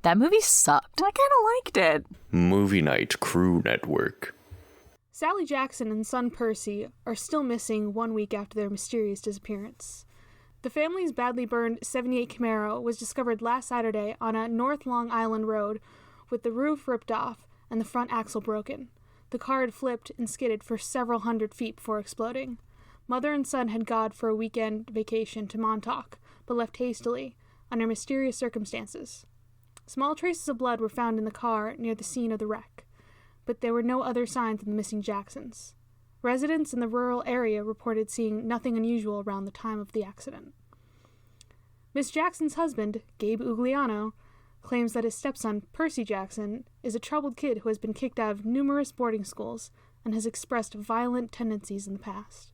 That movie sucked. I kind of liked it. Movie Night Crew Network. Sally Jackson and son Percy are still missing 1 week after their mysterious disappearance. The family's badly burned 78 Camaro was discovered last Saturday on a North Long Island road with the roof ripped off and the front axle broken. The car had flipped and skidded for several hundred feet before exploding. Mother and son had gone for a weekend vacation to Montauk, but left hastily, under mysterious circumstances. Small traces of blood were found in the car near the scene of the wreck, but there were no other signs of the missing Jacksons. Residents in the rural area reported seeing nothing unusual around the time of the accident. Miss Jackson's husband, Gabe Ugliano, claims that his stepson, Percy Jackson, is a troubled kid who has been kicked out of numerous boarding schools and has expressed violent tendencies in the past.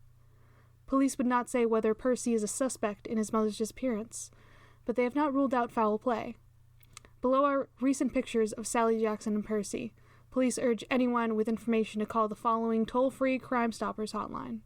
Police would not say whether Percy is a suspect in his mother's disappearance, but they have not ruled out foul play. Below are recent pictures of Sally Jackson and Percy. Police urge anyone with information to call the following toll-free Crime Stoppers hotline.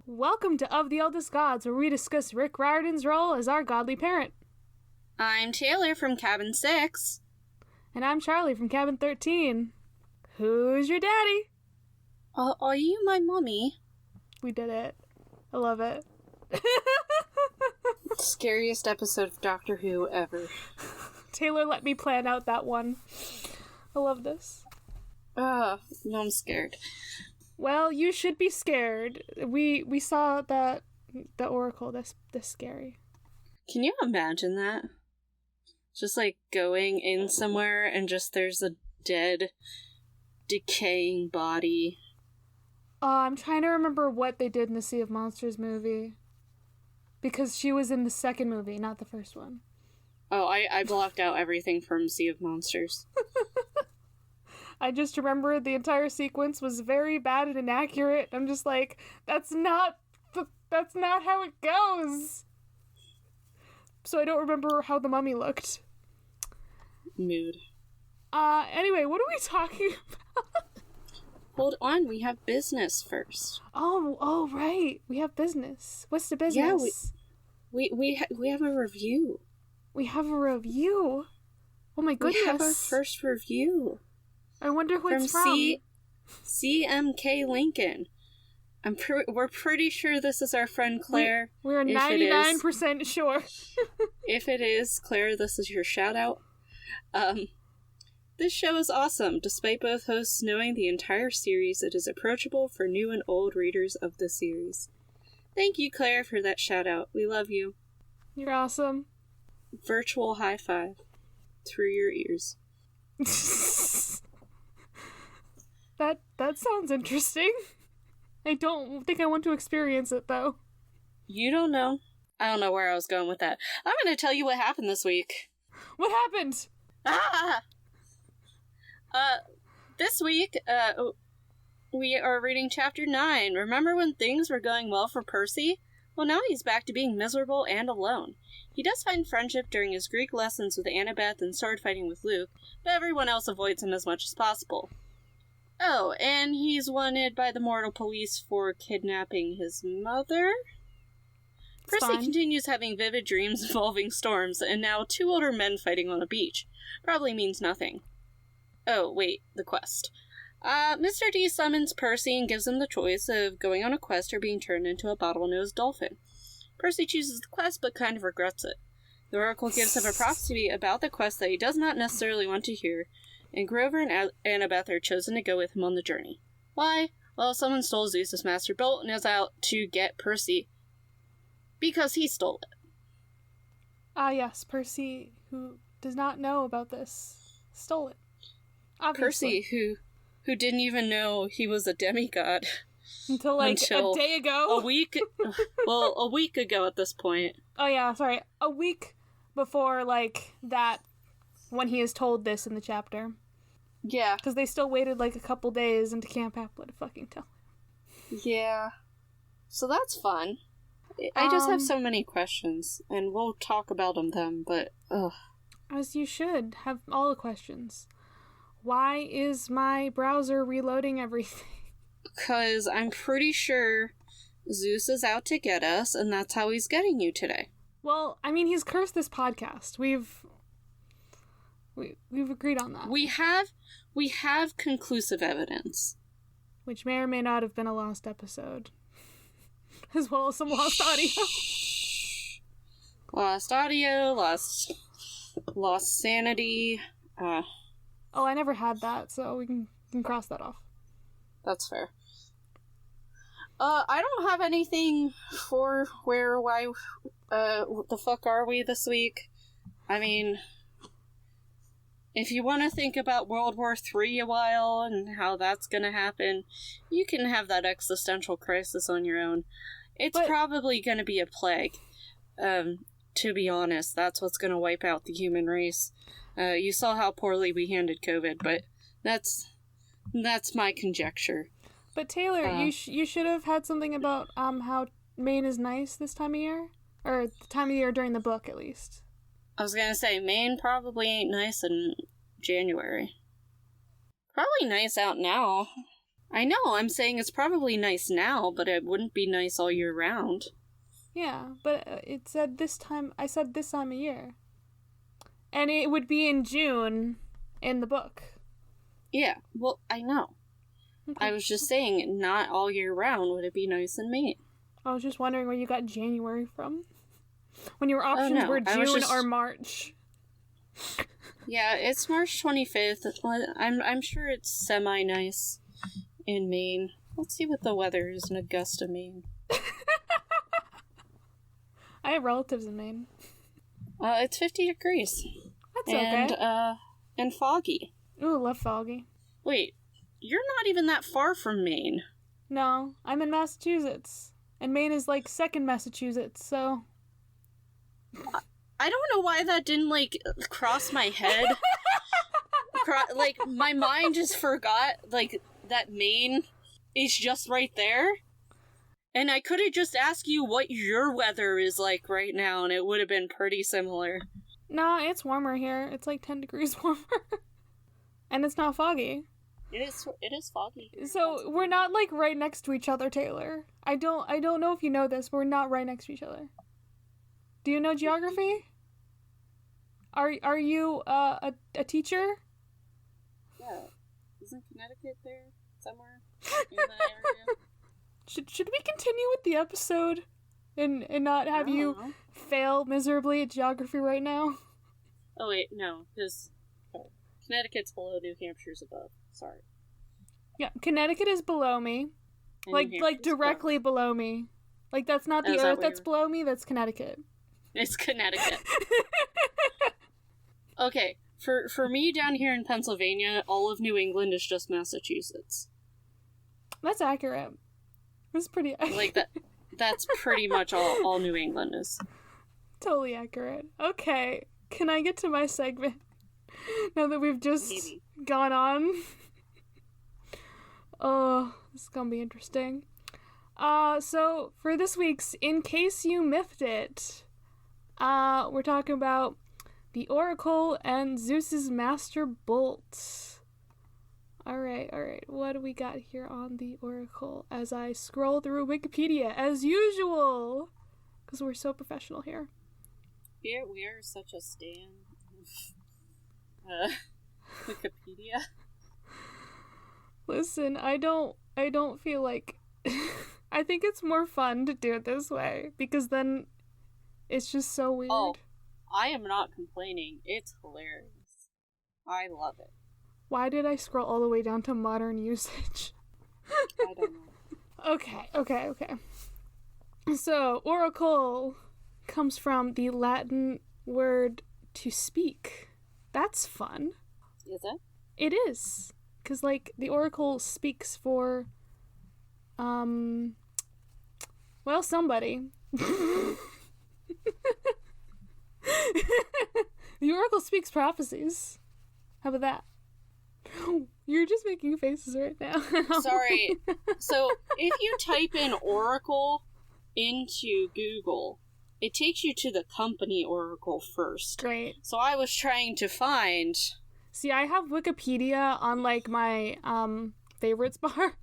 Welcome to Of the Eldest Gods, where we discuss Rick Riordan's role as our godly parent. I'm Taylor from Cabin 6. And I'm Charlie from Cabin 13. Who's your daddy? Are you my mommy? We did it. I love it. Scariest episode of Doctor Who ever. Taylor let me plan out that one. I love this. No, I'm scared. Well, you should be scared. We saw that the Oracle this scary. Can you imagine that? Just like going in somewhere and just there's a dead, decaying body. I'm trying to remember what they did in the Sea of Monsters movie. Because she was in the second movie, not the first one. Oh, I blocked out everything from Sea of Monsters. I just remember the entire sequence was very bad and inaccurate. I'm just like, that's not how it goes. So I don't remember how the mummy looked. Mood. Anyway, what are we talking about? Hold on, we have business first. Oh, right. We have business. What's the business? Yeah, we have a review. We have a review? Oh my goodness. We have our first review. I wonder who it's from. CMK Lincoln. We're pretty sure this is our friend Claire. We're 99% sure. If it is, Claire, this is your shout out. This show is awesome. Despite both hosts knowing the entire series, it is approachable for new and old readers of the series. Thank you, Claire, for that shout out. We love you. You're awesome. Virtual high five. Through your ears. That sounds interesting. I don't think I want to experience it, though. You don't know. I don't know where I was going with that. I'm going to tell you what happened this week. What happened? This week, we are reading Chapter 9. Remember when things were going well for Percy? Well, now he's back to being miserable and alone. He does find friendship during his Greek lessons with Annabeth and sword fighting with Luke, but everyone else avoids him as much as possible. Oh, and he's wanted by the mortal police for kidnapping his mother? Percy continues having vivid dreams involving storms, and now 2 older men fighting on a beach. Probably means nothing. Oh, wait, the quest. Mr. D summons Percy and gives him the choice of going on a quest or being turned into a bottlenose dolphin. Percy chooses the quest, but kind of regrets it. The Oracle gives him a prophecy about the quest that he does not necessarily want to hear, and Grover and Annabeth are chosen to go with him on the journey. Why? Well, someone stole Zeus's master bolt and is out to get Percy. Because he stole it. Ah, yes, Percy, who does not know about this, stole it. Obviously. Percy, who didn't even know he was a demigod. Until a day ago. A week ago at this point. Oh yeah, sorry. A week before, that, when he is told this in the chapter. Yeah. Because they still waited like a couple days into Camp Applet to fucking tell him. Yeah. So that's fun. I just have so many questions, and we'll talk about them then, but, ugh. As you should have all the questions. Why is my browser reloading everything? Because I'm pretty sure Zeus is out to get us, and that's how he's getting you today. Well, I mean, he's cursed this podcast. We've agreed on that. We have conclusive evidence. Which may or may not have been a lost episode. As well as some lost audio. Lost audio, lost sanity. Oh, I never had that, so we can cross that off. That's fair. I don't have anything for where, why, the fuck are we this week? I mean, if you want to think about World War III a while and how that's gonna happen, you can have that existential crisis on your own. It's probably gonna be a plague. To be honest, that's what's gonna wipe out the human race. You saw how poorly we handled COVID, but that's my conjecture. But Taylor, you should have had something about how Maine is nice this time of year, or the time of year during the book at least. I was gonna say Maine probably ain't nice in January. Probably nice out now. I know, I'm saying it's probably nice now, but it wouldn't be nice all year round. Yeah, but it said this time. I said this time of year, and it would be in June in the book. Yeah, well, I know. Okay. I was just saying, not all year round would it be nice in Maine. I was just wondering where you got January from. When your options were June or March. Yeah, it's March 25th. I'm sure it's semi-nice in Maine. Let's see what the weather is in Augusta, Maine. I have relatives in Maine. It's 50 degrees. That's okay. And foggy. Ooh, love foggy. Wait, you're not even that far from Maine. No, I'm in Massachusetts. And Maine is like second Massachusetts, so... I don't know why that didn't, cross my head. My mind just forgot, that Maine is just right there. And I could have just asked you what your weather is like right now, and it would have been pretty similar. Nah, it's warmer here. It's like 10 degrees warmer. And it's not foggy. It is foggy. So we're not, right next to each other, Taylor. I don't know if you know this, but we're not right next to each other. Do you know geography? Are you a teacher? Yeah. Isn't Connecticut there somewhere in that area? Should we continue with the episode and not have you fail miserably at geography right now? Oh wait, no, because Connecticut's below, New Hampshire's above. Sorry. Yeah, Connecticut is below me. And like directly below me. Like that's not the earth that's below me, that's Connecticut. It's Connecticut. Okay, for me down here in Pennsylvania, all of New England is just Massachusetts. That's accurate. That's pretty accurate. That's pretty much all New England is. Totally accurate. Okay, can I get to my segment? Now that we've just gone on. Oh, this is gonna be interesting. So for this week's In Case You Mythed It, we're talking about the Oracle and Zeus's Master Bolt. Alright, what do we got here on the Oracle as I scroll through Wikipedia, as usual? Because we're so professional here. Yeah, we are such a stan Wikipedia. Listen, I don't feel like... I think it's more fun to do it this way, because then it's just so weird. Oh, I am not complaining. It's hilarious. I love it. Why did I scroll all the way down to modern usage? I don't know. Okay. So, oracle comes from the Latin word to speak. That's fun. Is it? It is. Because, the oracle speaks for, somebody. The oracle speaks prophecies. How about that? You're just making faces right now. Sorry. So, if you type in Oracle into Google, it takes you to the company Oracle first. Right. So I was trying to find... See, I have Wikipedia on, like, my, favorites bar.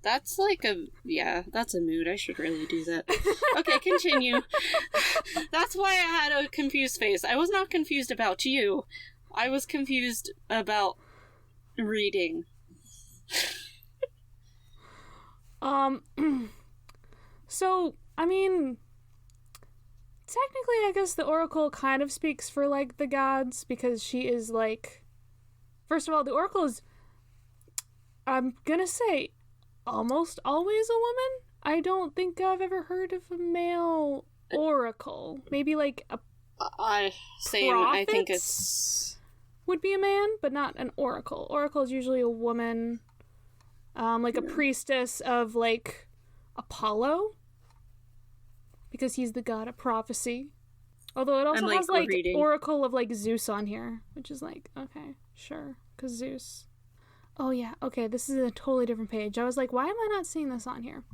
That's like a... Yeah, that's a mood. I should really do that. Okay, continue. That's why I had a confused face. I was not confused about you. I was confused about reading. So, I mean... Technically, I guess the Oracle kind of speaks for, like, the gods, because she is, like... First of all, the Oracle is, I'm gonna say, almost always a woman. I don't think I've ever heard of a male Oracle. Maybe, like, a I think it's... would be a man, but not an Oracle. Oracle is usually a woman, like a priestess of, like, Apollo. Because he's the god of prophecy. Although it also has, like, Oracle of, like, Zeus on here. Which is like, okay, sure. Because Zeus. Oh, yeah. Okay, this is a totally different page. I was like, why am I not seeing this on here?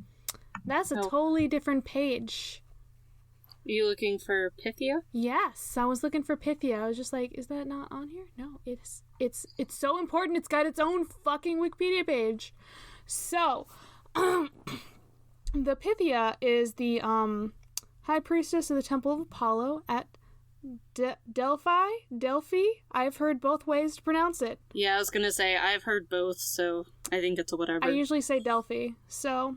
That's a totally different page. Are you looking for Pythia? Yes, I was looking for Pythia. I was just like, is that not on here? No, it's so important. It's got its own fucking Wikipedia page. So, the Pythia is the, high priestess of the Temple of Apollo at Delphi? I've heard both ways to pronounce it. Yeah, I was gonna say, I've heard both, so I think it's a whatever. I usually say Delphi, so...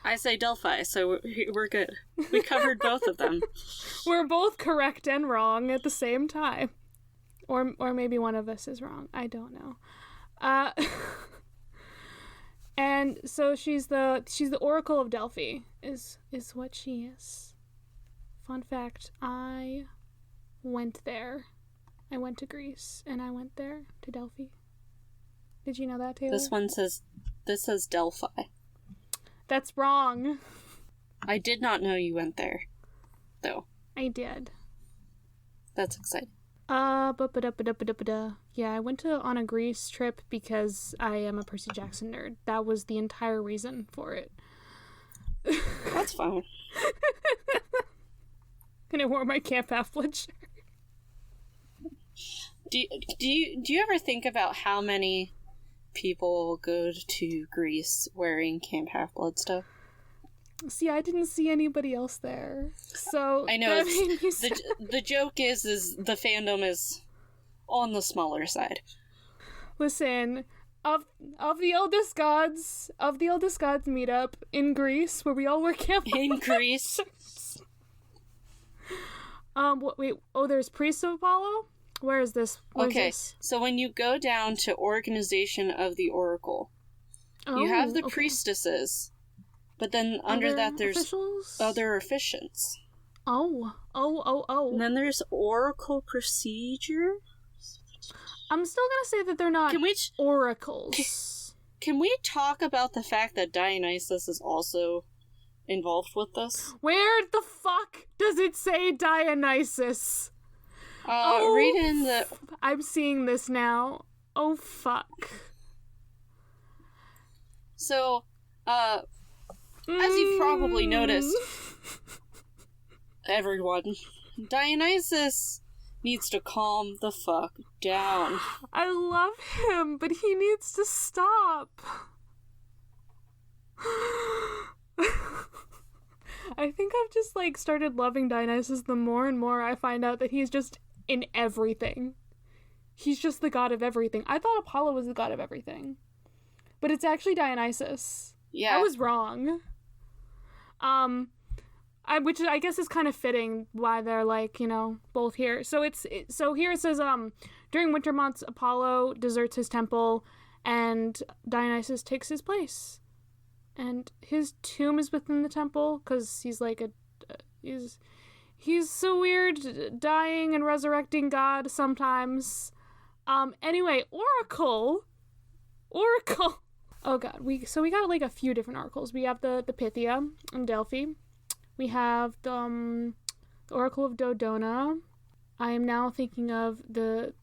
I say Delphi, so we're good. We covered both of them. We're both correct and wrong at the same time. Or maybe one of us is wrong. I don't know. And so she's the Oracle of Delphi, is what she is. Fun fact, I went there. I went to Greece, and I went there to Delphi. Did you know that, Taylor? This says Delphi. That's wrong. I did not know you went there, though. I did. That's exciting. Yeah, I went on a Greece trip because I am a Percy Jackson nerd. That was the entire reason for it. That's fine. And I wore my Camp Half-Blood shirt. Do you ever think about how many people go to Greece wearing Camp Half-Blood stuff? See, I didn't see anybody else there, so I know the joke is the fandom is on the smaller side. Listen, of the eldest gods meetup in Greece, where we all wear Camp in Greece. Wait. Oh, there's Priest of Apollo. Where is this? So when you go down to Organization of the Oracle, you have the priestesses, but then under that there's officials? Other officiants. Oh. And then there's Oracle Procedure. I'm still gonna say that they're not oracles. Can we talk about the fact that Dionysus is also involved with this? Where the fuck does it say Dionysus? Read in the... I'm seeing this now. Oh, fuck. So, as you've probably noticed, everyone, Dionysus needs to calm the fuck down. I love him, but he needs to stop. I think I've just, like, started loving Dionysus the more and more I find out that he's just in everything. He's just the god of everything. I thought Apollo was the god of everything. But it's actually Dionysus. Yeah. I was wrong. Which I guess is kind of fitting why they're, like, you know, both here. So so here it says, during winter months, Apollo deserts his temple and Dionysus takes his place. And his tomb is within the temple because he's like he's so weird, dying and resurrecting God sometimes. Anyway, Oracle. Oh god, we got like a few different oracles. We have the Pythia in Delphi. We have the Oracle of Dodona. I am now thinking of the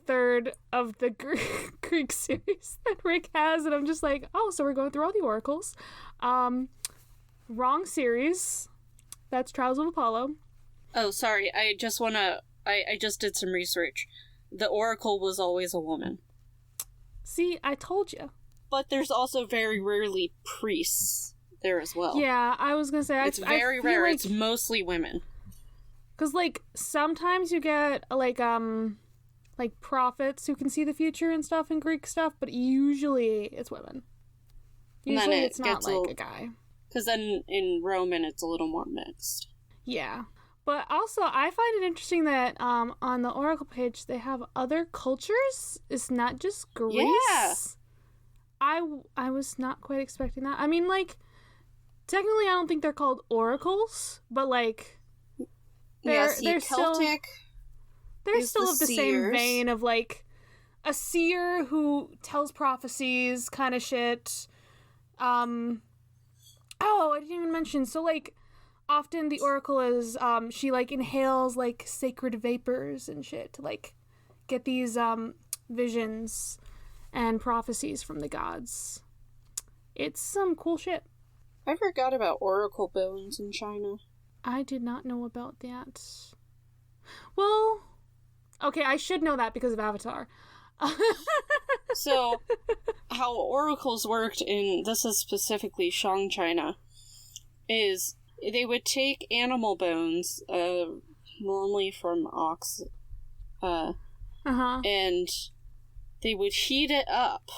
third of the Greek series that Rick has, and I'm just like, oh, so we're going through all the oracles. Wrong series. That's Trials of Apollo. Oh, sorry. I just did some research. The oracle was always a woman. See, I told you. But there's also very rarely priests there as well. Yeah, I was gonna say it's very rare. Like, it's mostly women. Because like sometimes you get like prophets who can see the future and stuff in Greek stuff, but usually it's women. Usually it's not like a guy. Because then in Roman it's a little more mixed. Yeah. But also, I find it interesting that on the Oracle page, they have other cultures. It's not just Greece. Yeah. I was not quite expecting that. I mean, like, technically I don't think they're called oracles, but, like, they're Celtic still... They're still of the same seers. vein of, like, a seer who tells prophecies kind of shit. Oh, I didn't even mention. So, like... Often the oracle is, she, like, inhales, like, sacred vapors and shit to, like, get these, visions and prophecies from the gods. It's some cool shit. I forgot about oracle bones in China. I did not know about that. Well, okay, I should know that because of Avatar. So, how oracles worked this is specifically Shang China, is... They would take animal bones, normally from ox, and they would heat it up.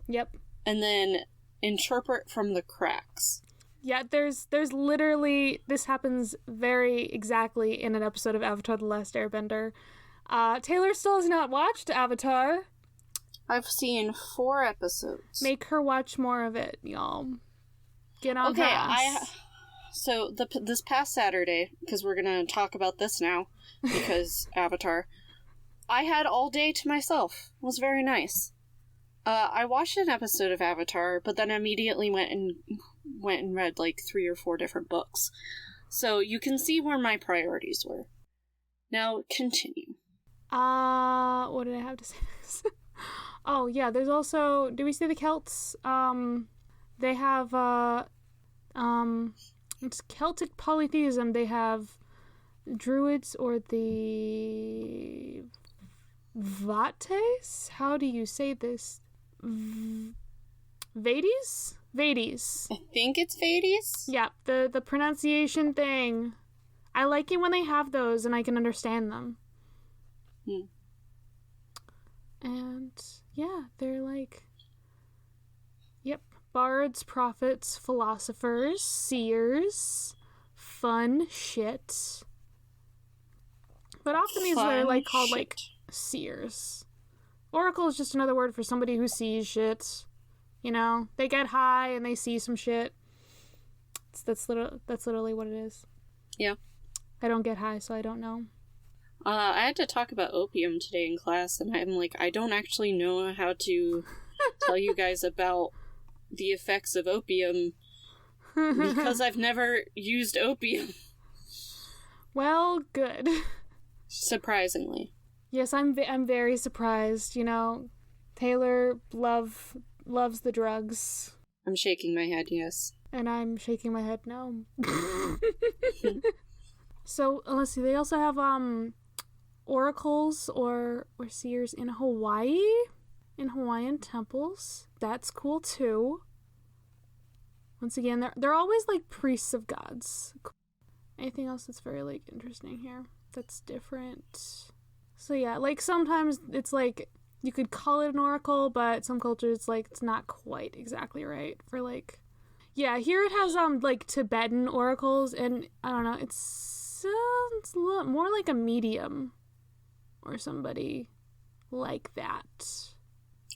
Yep. And then interpret from the cracks. Yeah, there's literally, this happens very exactly in an episode of Avatar: The Last Airbender. Taylor still has not watched Avatar. I've seen 4 episodes. Make her watch more of it, y'all. Get on her ass. So, this past Saturday, because we're going to talk about this now, because Avatar, I had all day to myself. It was very nice. I watched an episode of Avatar, but then immediately went and read, like, 3 or 4 different books. So, you can see where my priorities were. Now, continue. What did I have to say? Oh, yeah, there's also... Do we see the Celts? They have, it's Celtic polytheism. They have druids or the Vates? How do you say this? Vades? Vades. I think it's Vades? Yeah, the pronunciation thing. I like it when they have those and I can understand them. And, yeah, they're like... Yep. Bards, prophets, philosophers, seers, fun shit. But often these are like called like seers. Oracle is just another word for somebody who sees shit. You know, they get high and they see some shit. That's literally what it is. Yeah. I don't get high, so I don't know. I had to talk about opium today in class, and I'm like, I don't actually know how to tell you guys about the effects of opium because I've never used opium. Well, good. Surprisingly. Yes, I'm very surprised. You know, Taylor loves the drugs. I'm shaking my head, yes. And I'm shaking my head no. So, let's see, they also have oracles or seers in Hawaii, in Hawaiian temples. That's cool too. Once again, they're always like priests of gods. Anything else that's very like interesting here that's different? So yeah, like sometimes it's like you could call it an oracle, but some cultures it's like it's not quite exactly right for like. Yeah, here it has like Tibetan oracles, and I don't know, it sounds a lot more like a medium or somebody like that.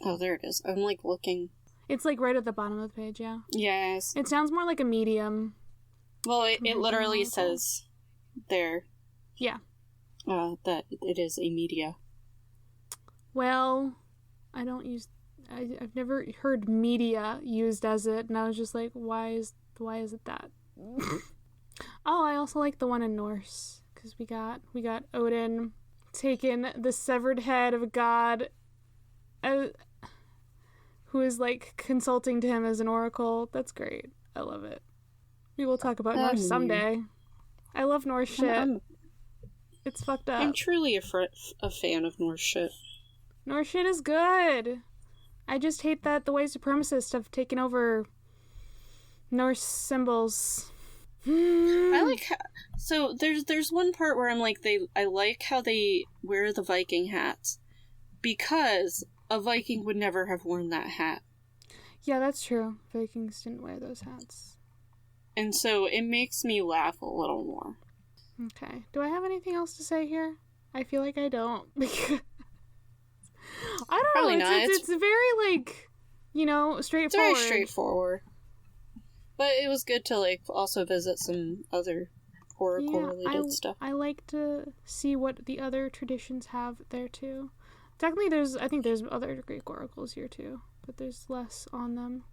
Oh, there it is. I'm like looking. It's like right at the bottom of the page, yeah. Yes. It sounds more like a medium. Well, it literally says there. Yeah. That it is a media. Well, I've never heard media used as it, and I was just like, why is it that? Oh, I also like the one in Norse, because we got Odin taking the severed head of a god who is like consulting to him as an oracle. That's great. I love it. We will talk about Norse someday. I love Norse shit. It's fucked up. I'm truly a fan of Norse shit. Norse shit is good. I just hate that the white supremacists have taken over Norse symbols. I like so there's one part where I'm like I like how they wear the Viking hats because a Viking would never have worn that hat. Yeah, that's true. Vikings didn't wear those hats. And so it makes me laugh a little more. Okay. Do I have anything else to say here? I feel like I don't. I don't Probably know. not. It's very, like, straightforward. It's very straightforward. But it was good to, like, also visit some other Oracle-related stuff. I like to see what the other traditions have there, too. Technically, I think there's other Greek oracles here, too. But there's less on them.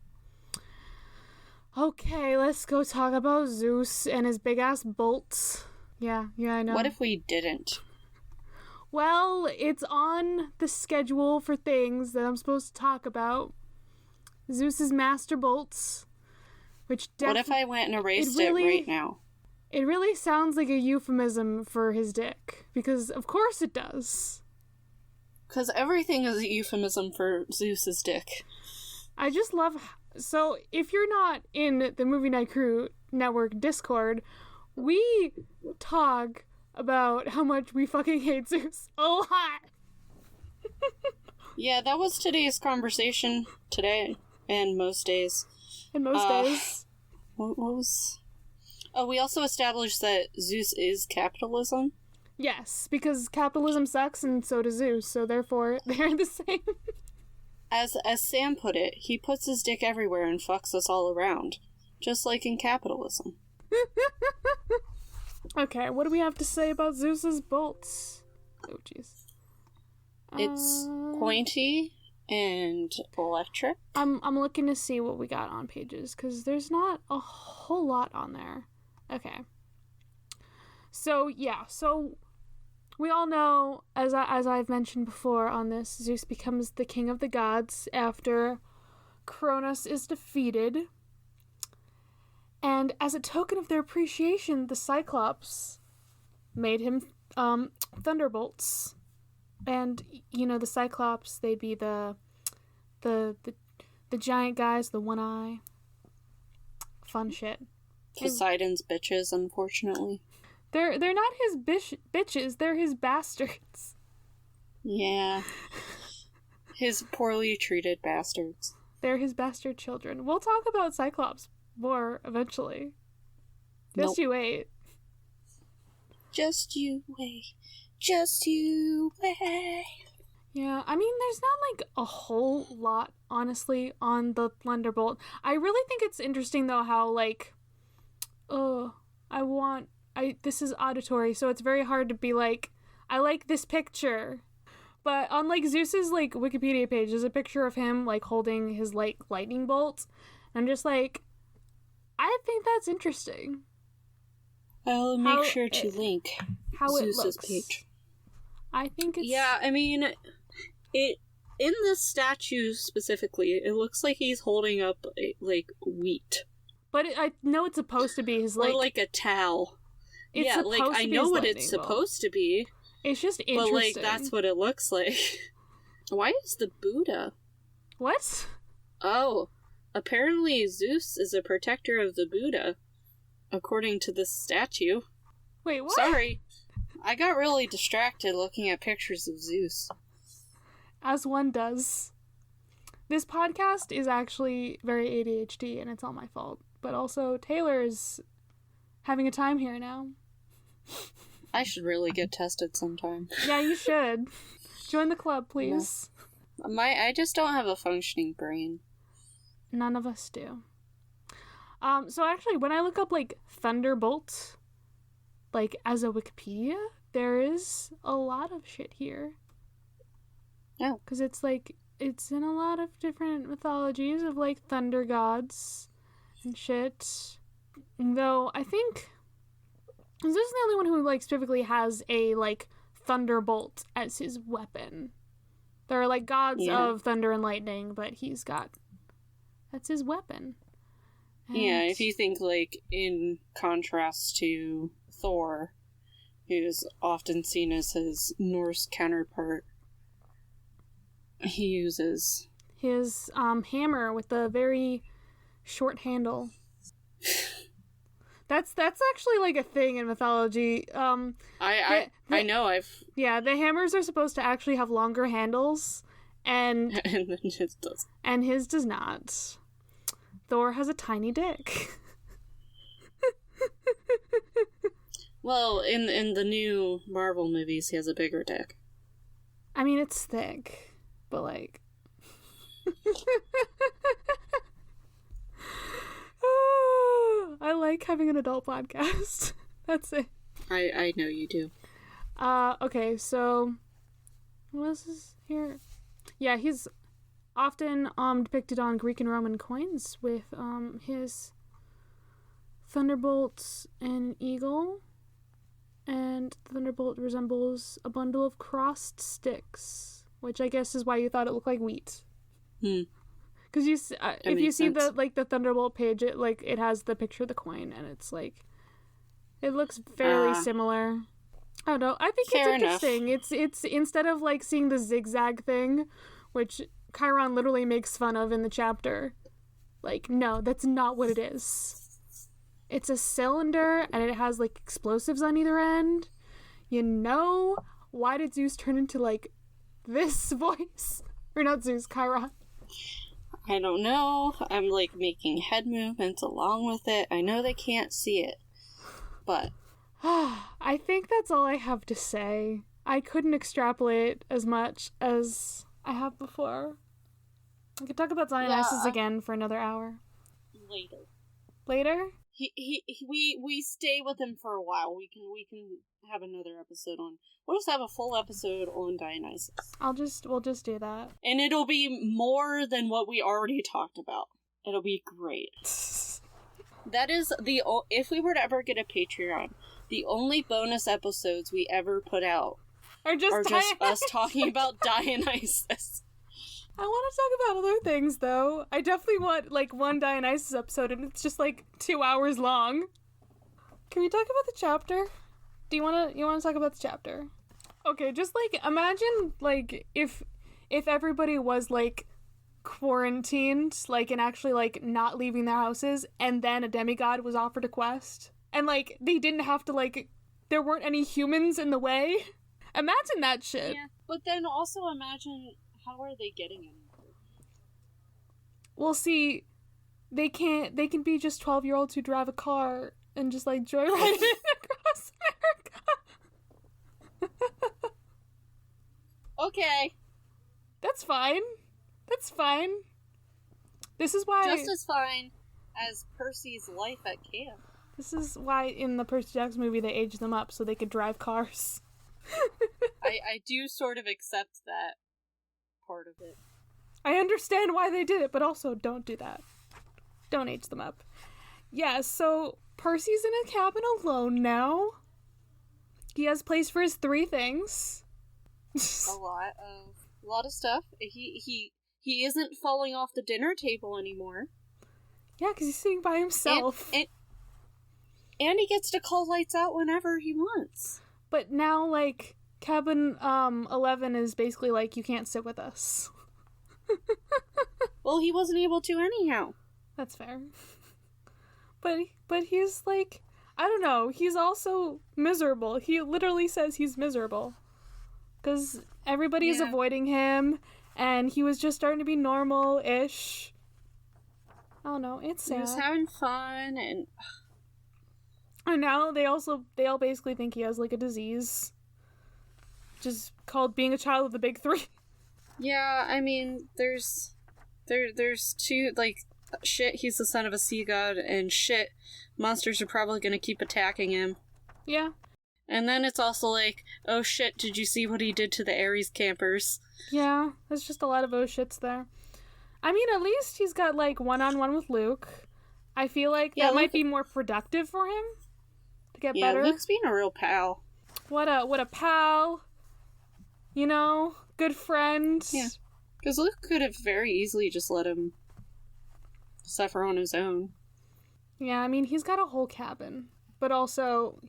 Okay, let's go talk about Zeus and his big-ass bolts. Yeah, I know. What if we didn't? Well, it's on the schedule for things that I'm supposed to talk about. Zeus's master bolts, which what if I went and erased it right now? It really sounds like a euphemism for his dick, because of course it does. Because everything is a euphemism for Zeus's dick. I just love... So, if you're not in the Movie Night Crew Network Discord, we talk about how much we fucking hate Zeus a lot. Yeah, that was today's conversation today, and most days. And most days. What was... Oh, we also established that Zeus is capitalism. Yes, because capitalism sucks and so does Zeus, so therefore they're the same. As Sam put it, he puts his dick everywhere and fucks us all around. Just like in capitalism. Okay, what do we have to say about Zeus's bolts? Oh, jeez. It's pointy and electric. I'm looking to see what we got on pages, because there's not a whole lot on there. Okay. So we all know, as I've mentioned before on this, Zeus becomes the king of the gods after Cronus is defeated. And as a token of their appreciation, the Cyclops made him Thunderbolts. And, the Cyclops, they'd be the giant guys, the one eye. Fun shit. Poseidon's bitches, unfortunately. They're not his bitches, they're his bastards. Yeah. His poorly treated bastards. They're his bastard children. We'll talk about Cyclops more eventually. Just you wait. Just you wait. Just you wait. Yeah, I mean, there's not, like, a whole lot, honestly, on the Thunderbolt. I really think it's interesting, though, how, like, this is auditory, so it's very hard to be like, I like this picture. But on, like, Zeus's, like, Wikipedia page, there's a picture of him, like, holding his, like, lightning bolt. I'm just like, I think that's interesting. I'll make sure to link how Zeus's it looks. page. I think it's... Yeah, I mean, in this statue specifically, it looks like he's holding up, like, wheat. But I know it's supposed to be his, like... Or, like, a towel. Yeah, like, I know what it's supposed to be. It's just interesting. But, like, that's what it looks like. Why is the Buddha? What? Oh, apparently Zeus is a protector of the Buddha, according to this statue. Wait, what? Sorry. I got really distracted looking at pictures of Zeus. As one does. This podcast is actually very ADHD, and it's all my fault. But also, Taylor is having a time here now. I should really get tested sometime. Yeah, you should. Join the club, please. No. I just don't have a functioning brain. None of us do. So actually, when I look up, like, Thunderbolt, like, as a Wikipedia, there is a lot of shit here. Yeah. Because it's, like, it's in a lot of different mythologies of, like, thunder gods and shit. Though, I think Zeus is the only one who, like, specifically has a, like, thunderbolt as his weapon. There are, like, gods of thunder and lightning, but that's his weapon. And... yeah, if you think, like, in contrast to Thor, who's often seen as his Norse counterpart, he uses his hammer with the very short handle. That's actually, like, a thing in mythology. I know, Yeah, the hammers are supposed to actually have longer handles, and then his does. And his does not. Thor has a tiny dick. Well, in the new Marvel movies, he has a bigger dick. I mean, it's thick, but, like... I like having an adult podcast. That's it. I know you do. Okay, so... what else is here? Yeah, he's often depicted on Greek and Roman coins with his thunderbolts and an eagle. And the thunderbolt resembles a bundle of crossed sticks, which I guess is why you thought it looked like wheat. Because if you see the the thunderbolt page, it has the picture of the coin, and it's like it looks fairly similar. I don't know. I think it's interesting. It's instead of like seeing the zigzag thing, which Chiron literally makes fun of in the chapter. Like, no, that's not what it is. It's a cylinder, and it has, like, explosives on either end. You know, why did Zeus turn into, like, this voice? Or not Zeus, Chiron. I don't know. I'm, like, making head movements along with it. I know they can't see it, but... I think that's all I have to say. I couldn't extrapolate as much as I have before. I could talk about Dionysus again for another hour. Later? We stay with him for a while. We can have another episode on. We'll just have a full episode on Dionysus. We'll just do that. And it'll be more than what we already talked about. It'll be great. That is if we were to ever get a Patreon, the only bonus episodes we ever put out are just us talking about Dionysus. I want to talk about other things, though. I definitely want, like, one Dionysus episode, and it's just, like, 2 hours long. Can we talk about the chapter? You want to talk about the chapter? Okay, just, like, imagine, like, if everybody was, like, quarantined, like, and actually, like, not leaving their houses, and then a demigod was offered a quest, and, like, they didn't have to, like, there weren't any humans in the way. Imagine that shit. Yeah, but then also imagine... how are they getting anywhere? Well, see, they can be just 12-year-olds who drive a car and just, like, joyride across America. Okay. That's fine. This is why... just as fine as Percy's life at camp. This is why in the Percy Jackson movie they aged them up so they could drive cars. I do sort of accept that part of it. I understand why they did it, but also don't do that. Don't age them up. Yeah, so Percy's in a cabin alone now. He has place for his 3 things. A lot of stuff. He isn't falling off the dinner table anymore. Yeah, because he's sitting by himself. And he gets to call lights out whenever he wants. But now, like, cabin 11 is basically like, you can't sit with us. Well, he wasn't able to anyhow. That's fair. But he's like, I don't know, he's also miserable. He literally says he's miserable. Because everybody is avoiding him, and he was just starting to be normal-ish. I don't know, it's sad. He was having fun, and now they all basically think he has, like, a disease. Just called being a child of the big 3. Yeah, I mean, there's 2, like, shit, he's the son of a sea god, and shit, monsters are probably gonna keep attacking him. Yeah. And then it's also like, oh shit, did you see what he did to the Ares campers? Yeah, there's just a lot of oh shits there. I mean, at least he's got, like, one-on-one with Luke. I feel like that might be more productive for him. to get Yeah, better. Luke's being a real pal. What a pal. You know, good friend. Yeah. Because Luke could have very easily just let him suffer on his own. Yeah, I mean, he's got a whole cabin. But also,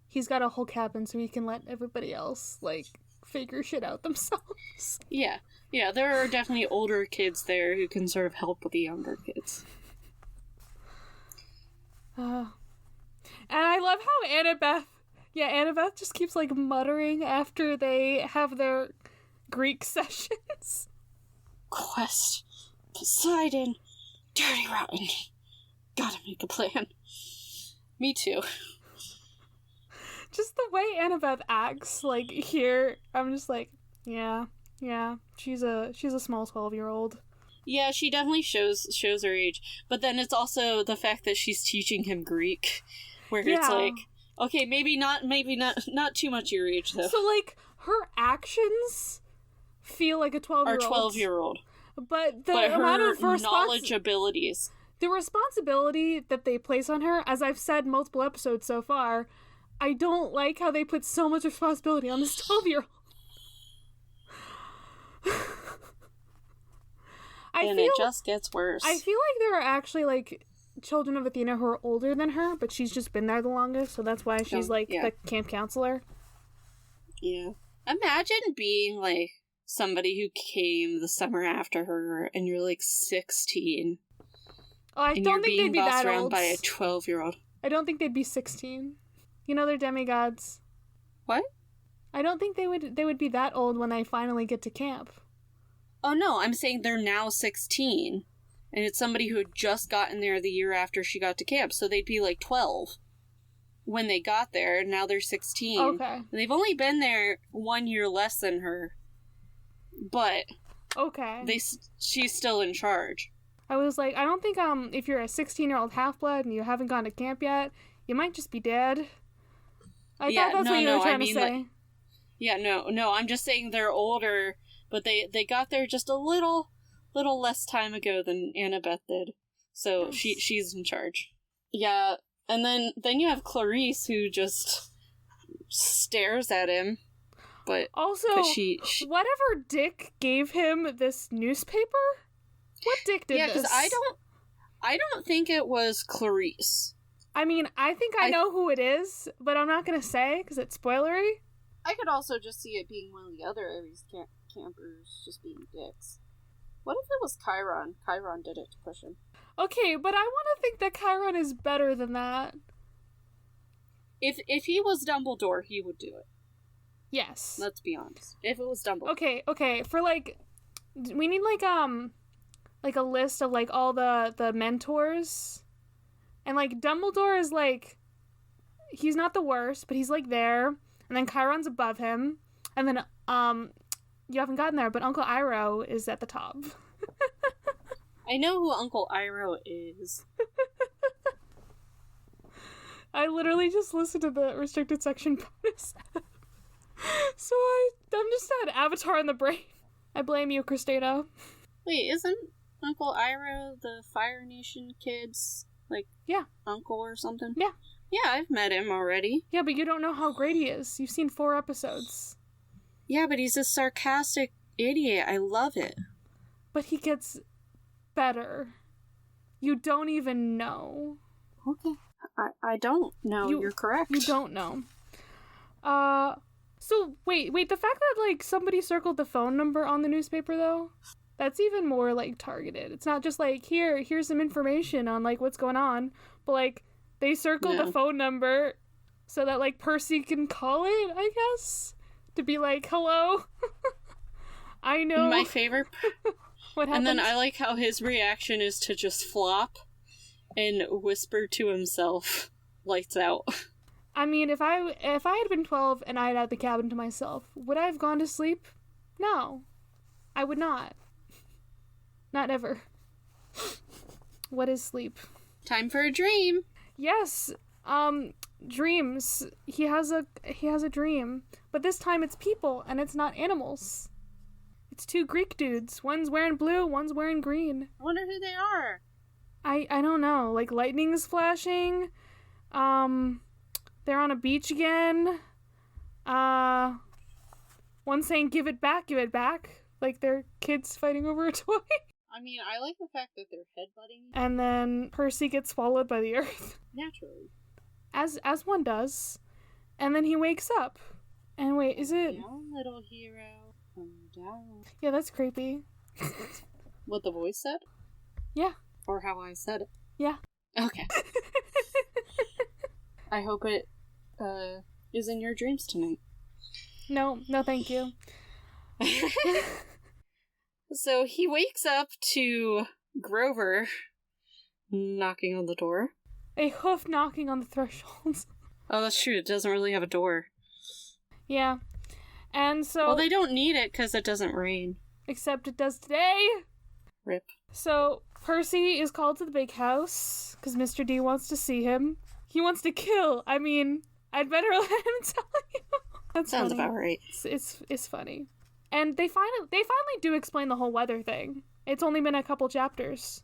he's got a whole cabin so he can let everybody else, like, figure shit out themselves. Yeah. Yeah, there are definitely older kids there who can sort of help with the younger kids. And I love how Annabeth just keeps, like, muttering after they have their Greek sessions. Quest. Poseidon. Dirty rotten. Gotta make a plan. Me too. Just the way Annabeth acts, like, here, I'm just like, yeah, she's a small 12-year-old. Yeah, she definitely shows her age. But then it's also the fact that she's teaching him Greek, where it's like, okay, maybe not too much your age, though. So, like, her actions feel like a 12-year-old. Or 12-year-old. But the amount of knowledge abilities. The responsibility that they place on her, as I've said multiple episodes so far, I don't like how they put so much responsibility on this 12-year-old. It just gets worse. I feel like there are actually, like, children of Athena who are older than her, but she's just been there the longest, so that's why she's, the camp counselor. Yeah. Imagine being, like, somebody who came the summer after her, and you're, like, 16. Oh, I don't think they'd be that old. Around by a 12-year-old. I don't think they'd be 16. You know, they're demigods. What? I don't think they would be that old when they finally get to camp. Oh, no, I'm saying they're now 16. And it's somebody who had just gotten there the year after she got to camp, so they'd be, like, 12 when they got there, and now they're 16. Okay. And they've only been there 1 year less than her. But... Okay. She's still in charge. I was like, I don't think, if you're a 16-year-old half-blood and you haven't gone to camp yet, you might just be dead. I thought that's what you were trying to say. Like, no, I'm just saying they're older, but they got there just a little less time ago than Annabeth did. So she's in charge. Yeah, and then you have Clarice, who just stares at him. But also, whatever dick gave him this newspaper? What dick did this? Yeah, because I don't think it was Clarice. I mean, I think I know who it is, but I'm not going to say because it's spoilery. I could also just see it being one of the other Ares campers just being dicks. What if it was Chiron? Chiron did it to push him. Okay, but I want to think that Chiron is better than that. If he was Dumbledore, he would do it. Yes. Let's be honest. If it was Dumbledore. Okay. For, like, we need, like a list of, like, all the mentors. And, like, Dumbledore is, like, he's not the worst, but he's, like, there. And then Chiron's above him. And then, you haven't gotten there, but Uncle Iroh is at the top. I know who Uncle Iroh is. I literally just listened to the restricted section bonus. So I'm just an avatar in the brain. I blame you, Christina. Wait, isn't Uncle Iroh the Fire Nation kid's, like, uncle or something? Yeah. Yeah, I've met him already. Yeah, but you don't know how great he is. You've seen 4 episodes. Yeah, but he's a sarcastic idiot. I love it. But he gets better. You don't even know. Okay. I don't know. You're correct. You don't know. So, wait, the fact that, like, somebody circled the phone number on the newspaper, though, that's even more, like, targeted. It's not just, like, here's some information on, like, what's going on, but, like, they circled the phone number so that, like, Percy can call it, I guess, to be like, hello? I know. My favorite... What happened? And then I like how his reaction is to just flop and whisper to himself, lights out. I mean, if I had been 12 and I had the cabin to myself, would I have gone to sleep? No. I would not. Not ever. What is sleep? Time for a dream. Yes. Dreams. He has a dream. But this time it's people and it's not animals. It's 2 Greek dudes. One's wearing blue, one's wearing green. I wonder who they are. I don't know. Like, lightning is flashing. They're on a beach again. One saying, give it back, like they're kids fighting over a toy. I mean, I like the fact that they're headbutting. And then Percy gets swallowed by the earth. Naturally. As one does. And then he wakes up. And wait, is it... Down, little hero. Come down. Yeah, that's creepy. What the voice said? Yeah. Or how I said it? Yeah. Okay. I hope it is in your dreams tonight. No, thank you. So he wakes up to Grover knocking on the door. A hoof knocking on the threshold. Oh, that's true. It doesn't really have a door. Yeah. And so... Well, they don't need it because it doesn't rain. Except it does today! Rip. So, Percy is called to the big house because Mr. D wants to see him. He wants to kill. I mean, I'd better let him tell you. That sounds about right. It's funny. And they finally do explain the whole weather thing. It's only been a couple chapters.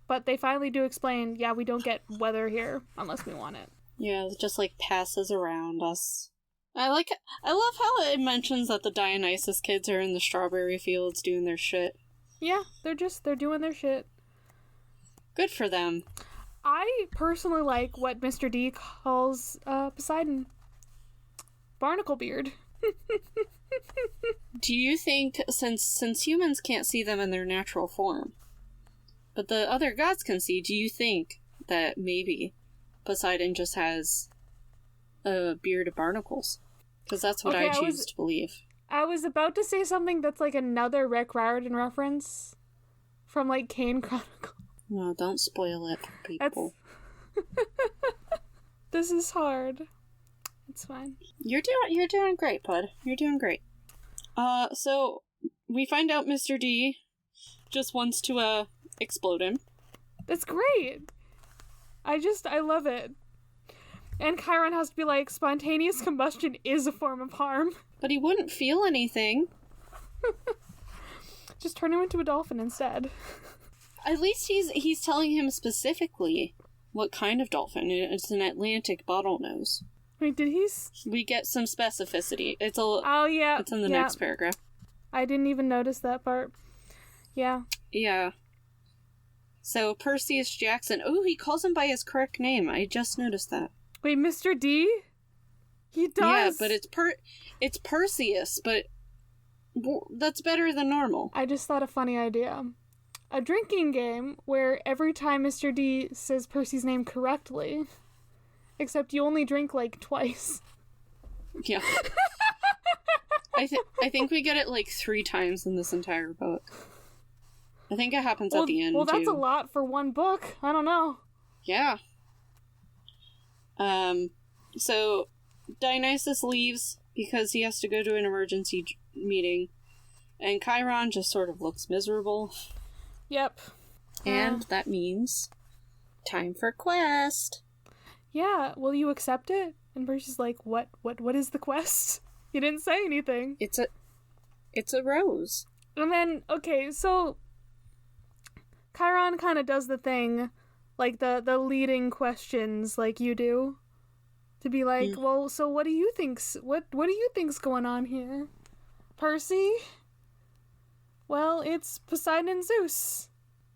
But they finally do explain, yeah, we don't get weather here unless we want it. Yeah, it just like passes around us. I love how it mentions that the Dionysus kids are in the strawberry fields doing their shit. Yeah, they're doing their shit. Good for them. I personally like what Mr. D calls Poseidon. Barnacle beard. Do you think, since humans can't see them in their natural form, but the other gods can see, do you think that maybe Poseidon just has a beard of barnacles? Because that's what I choose to believe. I was about to say something that's like another Rick Riordan reference from like Kane Chronicle. No, don't spoil it for people. This is hard. It's fine. You're doing great, bud. You're doing great. So we find out Mr. D just wants to explode him. That's great. I love it. And Chiron has to be like, spontaneous combustion is a form of harm. But he wouldn't feel anything. Just turn him into a dolphin instead. At least he's telling him specifically what kind of dolphin. It's an Atlantic bottlenose. Wait, did he? We get some specificity. It's in the next paragraph. I didn't even notice that part. Yeah. Yeah. So, Perseus Jackson. Oh, he calls him by his correct name. I just noticed that. Wait, Mr. D? He does? Yeah, but it's Perseus, but that's better than normal. I just thought a funny idea. A drinking game where every time Mr. D says Percy's name correctly, except you only drink like twice. Yeah. I think we get it like 3 times in this entire book. I think it happens at the end, well, that's too. a lot for one book. I don't know. Yeah. So Dionysus leaves because he has to go to an emergency meeting, and Chiron just sort of looks miserable. Yep. And that means time for quest. Yeah, will you accept it? And Percy's like, what is the quest? You didn't say anything. It's a rose. And then, okay, so Chiron kind of does the thing, like the leading questions like you do. To be like, well, so what do you think's going on here? Percy? Well, it's Poseidon and Zeus,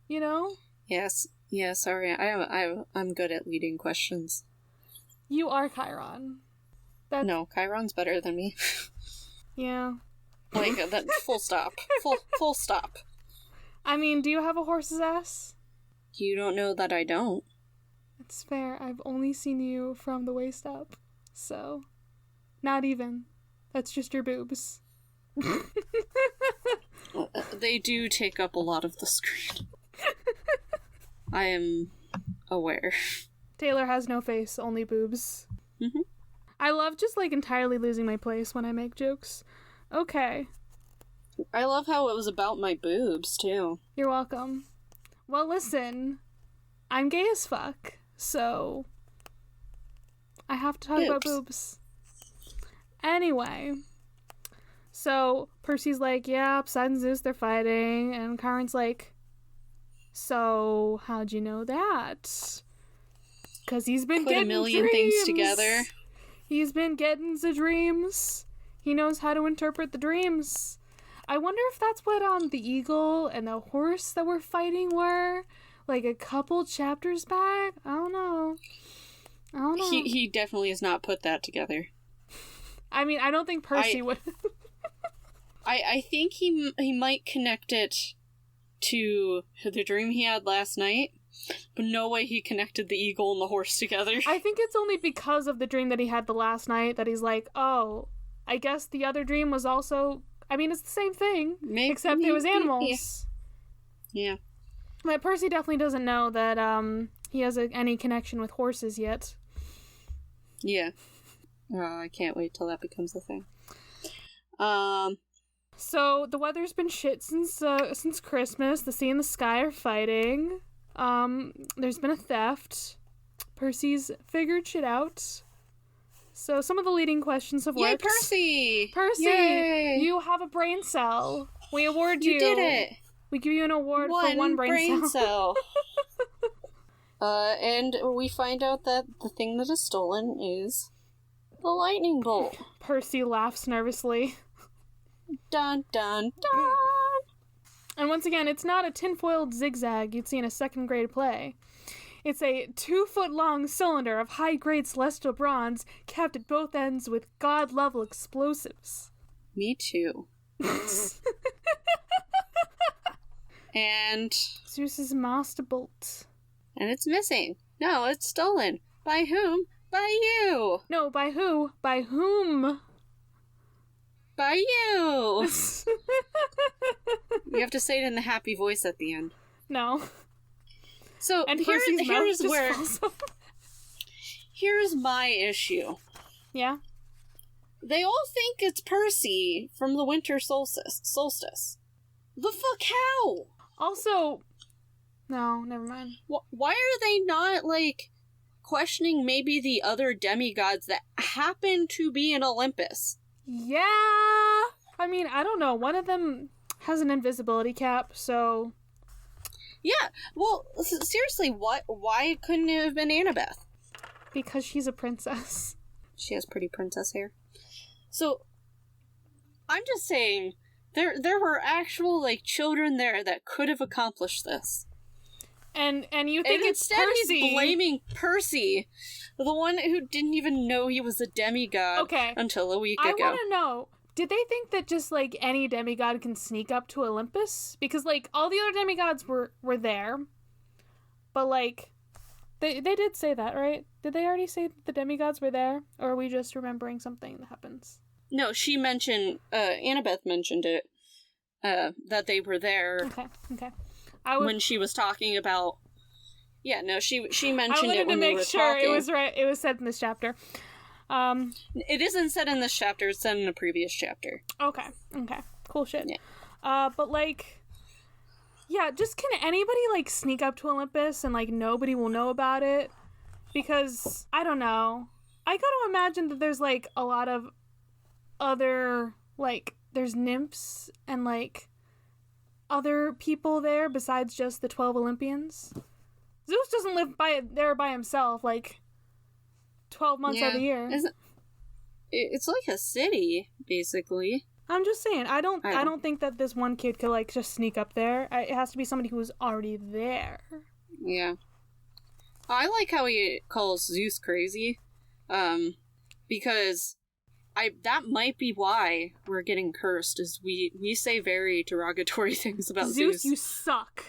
you know? Yes. Yeah, sorry. I'm good at leading questions. You are Chiron. No, Chiron's better than me. Yeah. Like, that, full stop. Full stop. I mean, do you have a horse's ass? You don't know that I don't. It's fair. I've only seen you from the waist up. So, not even. That's just your boobs. They do take up a lot of the screen. I am aware. Taylor has no face, only boobs. Mm-hmm. I love just, like, entirely losing my place when I make jokes. Okay. I love how it was about my boobs, too. You're welcome. Well, listen. I'm gay as fuck, so I have to talk about boobs. Anyway. So, Percy's like, yeah, Poseidon and Zeus, they're fighting, and Chiron's like, so, how'd you know that? Because he's been Put getting a million dreams. things together. He's been getting the dreams. He knows how to interpret the dreams. I wonder if that's what the eagle and the horse that we're fighting were, like a couple chapters back. I don't know. He definitely has not put that together. I mean, I don't think Percy would. I think he might connect it to the dream he had last night, but no way he connected the eagle and the horse together. I think it's only because of the dream that he had the last night that he's like, oh, I guess the other dream was also... I mean, it's the same thing, except it was animals. Yeah. But Percy definitely doesn't know that he has any connection with horses yet. Yeah. I can't wait till that becomes a thing. So the weather's been shit since Christmas. The sea and the sky are fighting. There's been a theft. Percy's figured shit out. So some of the leading questions have worked. Yay, Percy! Percy, Yay! You have a brain cell. We award you. You did it! We give you an award for one brain cell. And we find out that the thing that is stolen is the lightning bolt. Percy laughs nervously. Dun, dun, dun! And once again, it's not a tinfoiled zigzag you'd see in a second grade play. It's a 2-foot-long cylinder of high-grade celestial bronze capped at both ends with god-level explosives. Me too. And... Zeus's master bolt. And it's missing. No, it's stolen. By whom? By you! No, by who? By whom? By you! You have to say it in the happy voice at the end. No. So, and here's my issue. Yeah? They all think it's Percy from the winter solstice. The fuck how? Also... No, never mind. Why are they not, like, questioning maybe the other demigods that happen to be in Olympus? Yeah! I mean, I don't know. One of them has an invisibility cap, so... Yeah, well, seriously, why couldn't it have been Annabeth? Because she's a princess. She has pretty princess hair. So, I'm just saying, there were actual, like, children there that could have accomplished this. And you think and it's instead Percy. He's blaming Percy, the one who didn't even know he was a demigod until a week ago. I want to know, did they think that just, like, any demigod can sneak up to Olympus? Because, like, all the other demigods were there. But, like, they did say that, right? Did they already say that the demigods were there? Or are we just remembering something that happens? No, she mentioned, Annabeth mentioned it, that they were there. Okay. When she was talking about... Yeah, no, she mentioned it when they were talking. I wanted to make sure it was right. It was said in this chapter. It isn't said in this chapter, it's said in a previous chapter. Okay. Cool shit. Yeah. But, like... Yeah, just can anybody, like, sneak up to Olympus and, like, nobody will know about it? Because, I don't know. I gotta imagine that there's, like, a lot of other, like, there's nymphs and, like, other people there besides just the 12 Olympians. Zeus doesn't live there by himself, like, 12 months out of the year. It's like a city, basically. I'm just saying, I don't think that this one kid could, like, just sneak up there. It has to be somebody who was already there. Yeah. I like how he calls Zeus crazy, because that might be why we're getting cursed, is we say very derogatory things about Zeus. Zeus, you suck.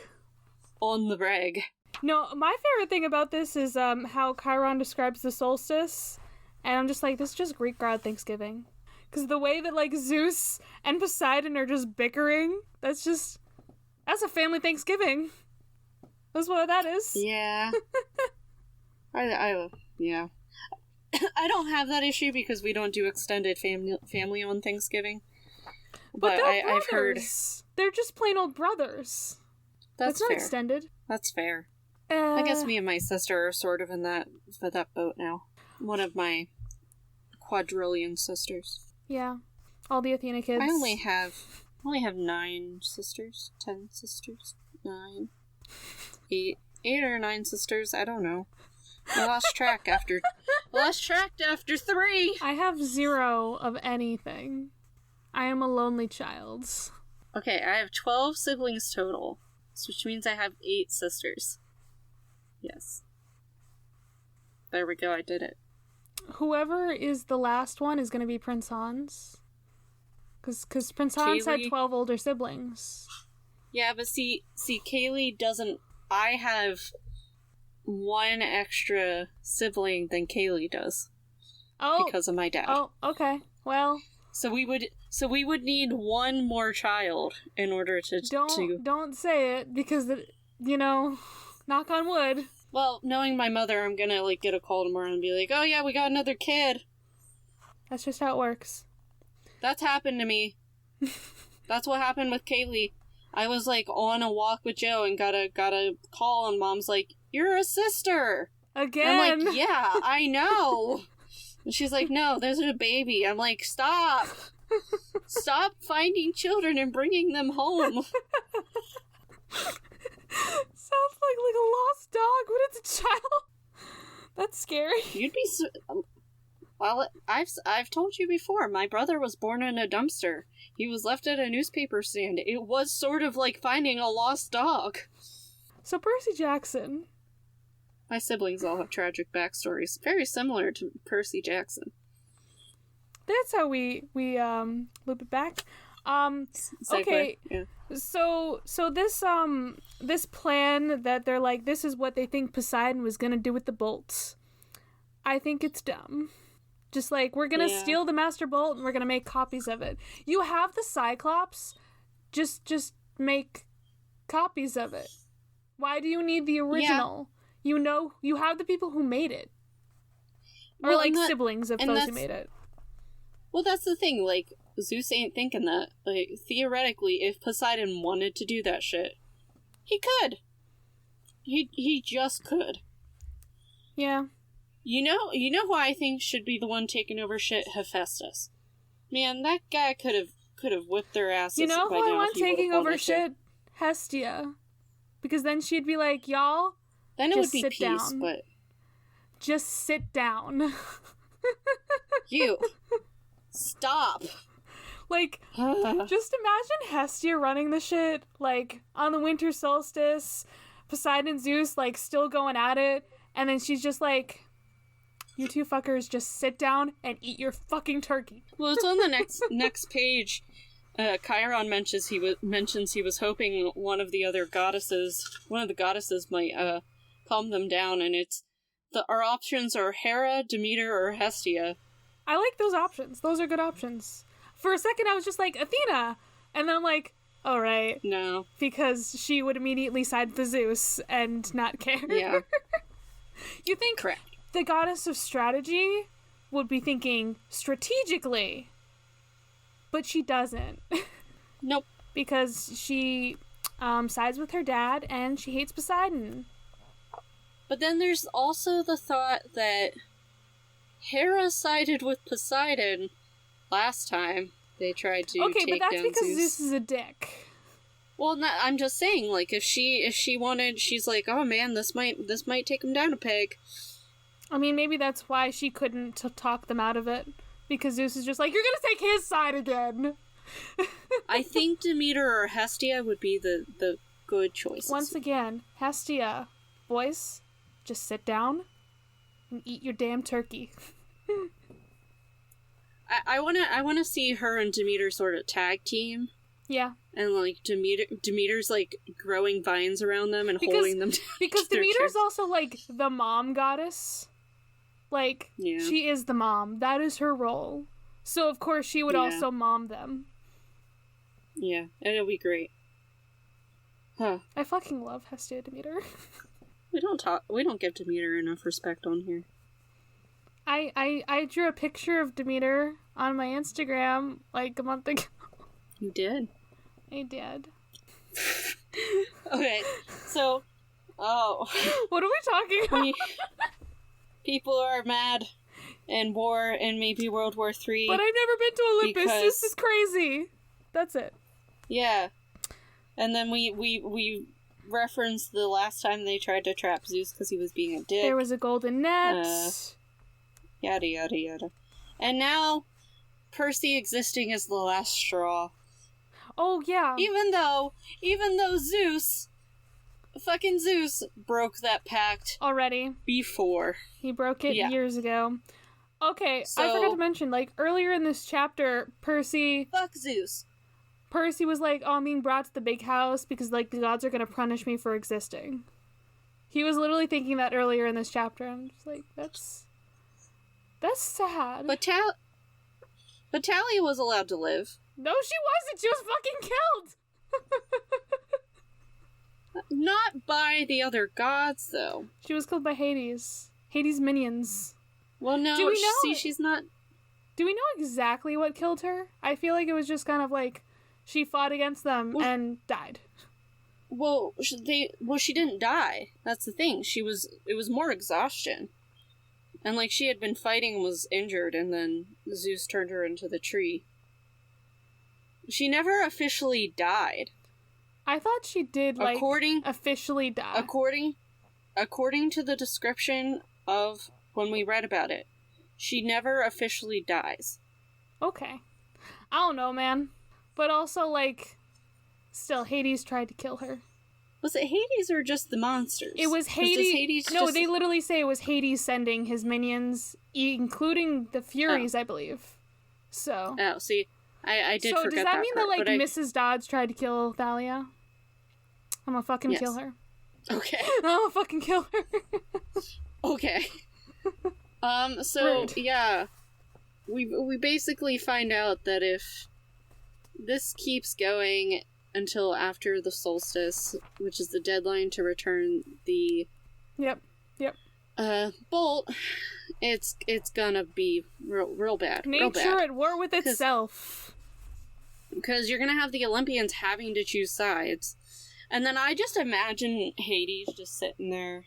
On the reg. No, my favorite thing about this is how Chiron describes the solstice, and I'm just like, this is just Greek god Thanksgiving. Because the way that, like, Zeus and Poseidon are just bickering, that's a family Thanksgiving. That's what that is. Yeah. Yeah. I don't have that issue because we don't do extended family on Thanksgiving. But I've heard... They're just plain old brothers. That's not fair. Extended. That's fair. I guess me and my sister are sort of in that boat now. One of my quadrillion sisters. Yeah. All the Athena kids. I only have 9 sisters. 10 sisters. 9. 8 or 9 sisters. I don't know. I lost track after 3. I have 0 of anything. I am a lonely child. Okay, I have 12 siblings total, which means I have 8 sisters. Yes. There we go, I did it. Whoever is the last one is going to be Prince Hans. Because Prince Hans had 12 older siblings. Yeah, but see, Kaylee doesn't... I have 1 extra sibling than Kaylee does. Oh. Because of my dad. Oh, okay. Well... So we would need 1 more child in order to... Don't say it, because, knock on wood. Well, knowing my mother, I'm gonna, get a call tomorrow and be like, oh yeah, we got another kid. That's just how it works. That's happened to me. That's what happened with Kaylee. I was, on a walk with Joe and got a call, and Mom's like, you're a sister! Again! And I'm like, yeah, I know! And she's like, no, there's a baby. I'm like, stop! Stop finding children and bringing them home! Sounds like a lost dog when it's a child. That's scary. You'd be well, I've told you before, my brother was born in a dumpster. He was left at a newspaper stand. It was sort of like finding a lost dog. So Percy Jackson. My siblings all have tragic backstories, very similar to Percy Jackson. That's how we loop it back. Okay. Yeah. So this plan that they're like, this is what they think Poseidon was gonna do with the bolts. I think it's dumb. Just we're gonna steal the Master Bolt and we're gonna make copies of it. You have the Cyclops, just make copies of it. Why do you need the original? Yeah. You have the people who made it. Or siblings of those who made it. Well, that's the thing, Zeus ain't thinking that. Theoretically, if Poseidon wanted to do that shit, he could. He just could. Yeah. You know who I think should be the one taking over shit? Hephaestus. Man, that guy could have whipped their asses. You know by who I now want if he taking over to. shit? Hestia. Because then she'd be like, y'all, then it just would be peace, down. But just sit down. You stop. Just imagine Hestia running the shit, on the winter solstice, Poseidon and Zeus, still going at it, and then she's just like, you two fuckers just sit down and eat your fucking turkey. Well, it's on the next page. Chiron mentions he was hoping one of the goddesses might calm them down, and our options are Hera, Demeter, or Hestia. I like those options. Those are good options. For a second, I was just like, Athena! And then I'm like, all right. No. Because she would immediately side with Zeus and not care. Yeah. You think Correct. The goddess of strategy would be thinking strategically, but she doesn't. Nope. Because she sides with her dad and she hates Poseidon. But then there's also the thought that Hera sided with Poseidon last time they tried to take down Zeus. Okay, but that's because Zeus is a dick. Well, I'm just saying, if she wanted, she's like, oh man, this might take him down a peg. I mean, maybe that's why she couldn't talk them out of it. Because Zeus is just like, you're gonna take his side again. I think Demeter or Hestia would be the good choices. Once again, Hestia, boys, just sit down and eat your damn turkey. I wanna see her and Demeter sort of tag team. Yeah. And Demeter's growing vines around them and holding them down. Because Demeter's also the mom goddess. Yeah. She is the mom. That is her role. So of course she would also mom them. Yeah, it'll be great. Huh. I fucking love Hestia Demeter. We don't give Demeter enough respect on here. I drew a picture of Demeter on my Instagram a month ago. You did? I did. Okay, so... Oh. What are we talking about? People are mad and war and maybe World War III. But I've never been to Olympus. This is crazy. That's it. Yeah. And then we reference the last time they tried to trap Zeus because he was being a dick. There was a golden net. Yada, yada, yada. And now, Percy existing as the last straw. Oh, yeah. Even though Zeus, fucking Zeus, broke that pact already. Before. He broke it years ago. Okay, so, I forgot to mention, like, earlier in this chapter, Percy... Fuck Zeus. Percy was like, oh, I'm being brought to the big house because, like, the gods are gonna punish me for existing. He was literally thinking that earlier in this chapter. I'm just like, that's sad. But Tally was allowed to live. No, she wasn't! She was fucking killed! Not by the other gods, though. She was killed by Hades. Hades' minions. Well, no, do we know, she's not... Do we know exactly what killed her? I feel like it was just kind of like, she fought against them and died. Well, she didn't die. That's the thing. It was more exhaustion. And, like, she had been fighting and was injured, and then Zeus turned her into the tree. She never officially died. I thought she did, like, officially die. According to the description of when we read about it, she never officially dies. Okay. I don't know, man. But also, like, still, Hades tried to kill her. Was it Hades or just the monsters? It was Hades. No, they literally say it was Hades sending his minions, including the Furies, I believe. So. Oh, see, I did forget that. So does that mean that, like, part, Mrs. Dodds tried to kill Thalia? I'm gonna fucking kill her. Okay. I'm gonna fucking kill her. Okay. So, Rude. yeah. We basically find out that if this keeps going until after the solstice, which is the deadline to return the Yep. bolt, it's gonna be real bad. Nature at war with itself. Because you're gonna have the Olympians having to choose sides. And then I just imagine Hades just sitting there.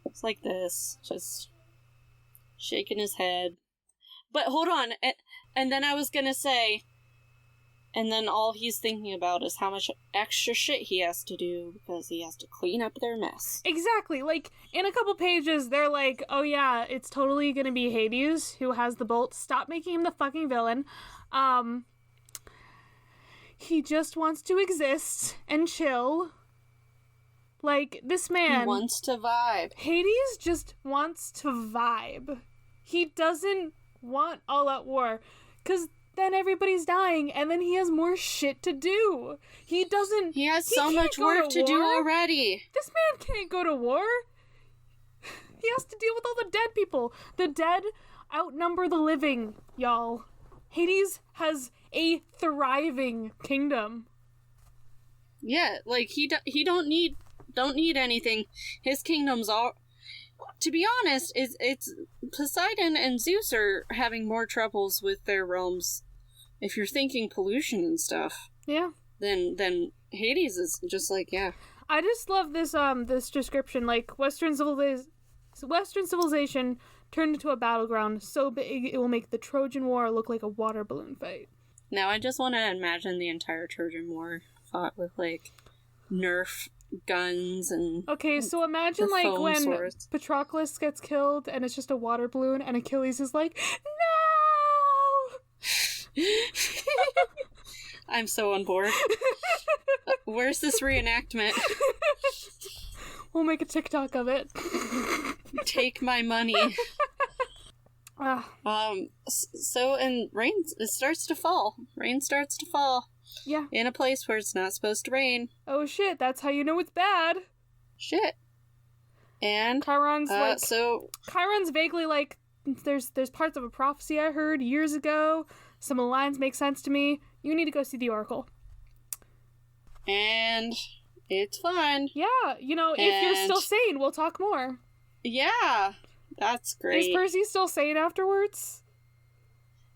It's like this. Just shaking his head. But hold on. And then I was gonna say... And then all he's thinking about is how much extra shit he has to do because he has to clean up their mess. Exactly. Like, in a couple pages, they're like, oh yeah, it's totally gonna be Hades who has the bolt. Stop making him the fucking villain. He just wants to exist and chill. Like, this man... He wants to vibe. Hades just wants to vibe. He doesn't want all-out war. Because then everybody's dying, and then he has more shit to do. He has so much work to do already. This man can't go to war. He has to deal with all the dead people. The dead outnumber the living, y'all. Hades has a thriving kingdom. Yeah, like he don't need anything. His kingdom's all. To be honest, it's Poseidon and Zeus are having more troubles with their realms. If you're thinking pollution and stuff, yeah, then Hades is just like, yeah. I just love this this description. Like, Western civilization turned into a battleground so big it will make the Trojan War look like a water balloon fight. Now I just want to imagine the entire Trojan War fought with, like, Nerf guns and... Okay, so imagine, like, when swords. Patroclus gets killed and it's just a water balloon and Achilles is like, no! I'm so on board. Where's this reenactment? We'll make a TikTok of it. Take my money. So, and rain starts to fall. Rain starts to fall. Yeah. In a place where it's not supposed to rain. Oh shit, that's how you know it's bad. Shit. And Chiron's Chiron's vaguely like, there's parts of a prophecy I heard years ago. Some of the lines make sense to me. You need to go see the Oracle. And it's fun. Yeah, you know, if you're still sane, we'll talk more. Yeah, that's great. Is Percy still sane afterwards?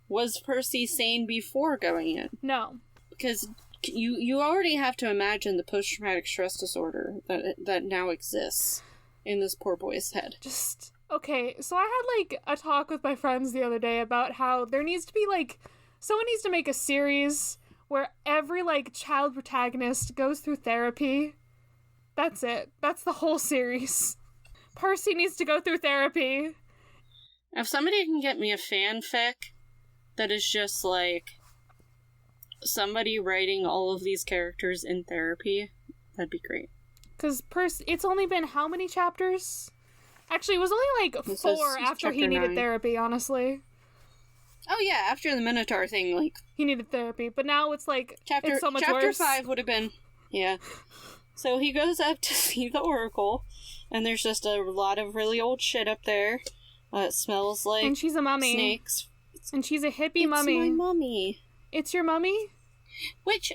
Was Percy sane before going in? No. Because you already have to imagine the post-traumatic stress disorder that now exists in this poor boy's head. Just, okay, so I had, like, a talk with my friends the other day about how there needs to be, like, someone needs to make a series where every, like, child protagonist goes through therapy That's it. That's the whole series. Percy needs to go through therapy. If somebody can get me a fanfic that is just like somebody writing all of these characters in therapy, that'd be great. Because it's only been how many chapters? Actually, it was only like 4 after he needed 9. therapy, honestly. Oh yeah, after the Minotaur thing, like... He needed therapy, but now it's like, it's so much chapter worse. 5 would have been... Yeah. So he goes up to see the Oracle, and there's just a lot of really old shit up there. It smells like and she's a mummy. Snakes. And she's a hippie mummy. It's my mummy. It's your mummy? Which,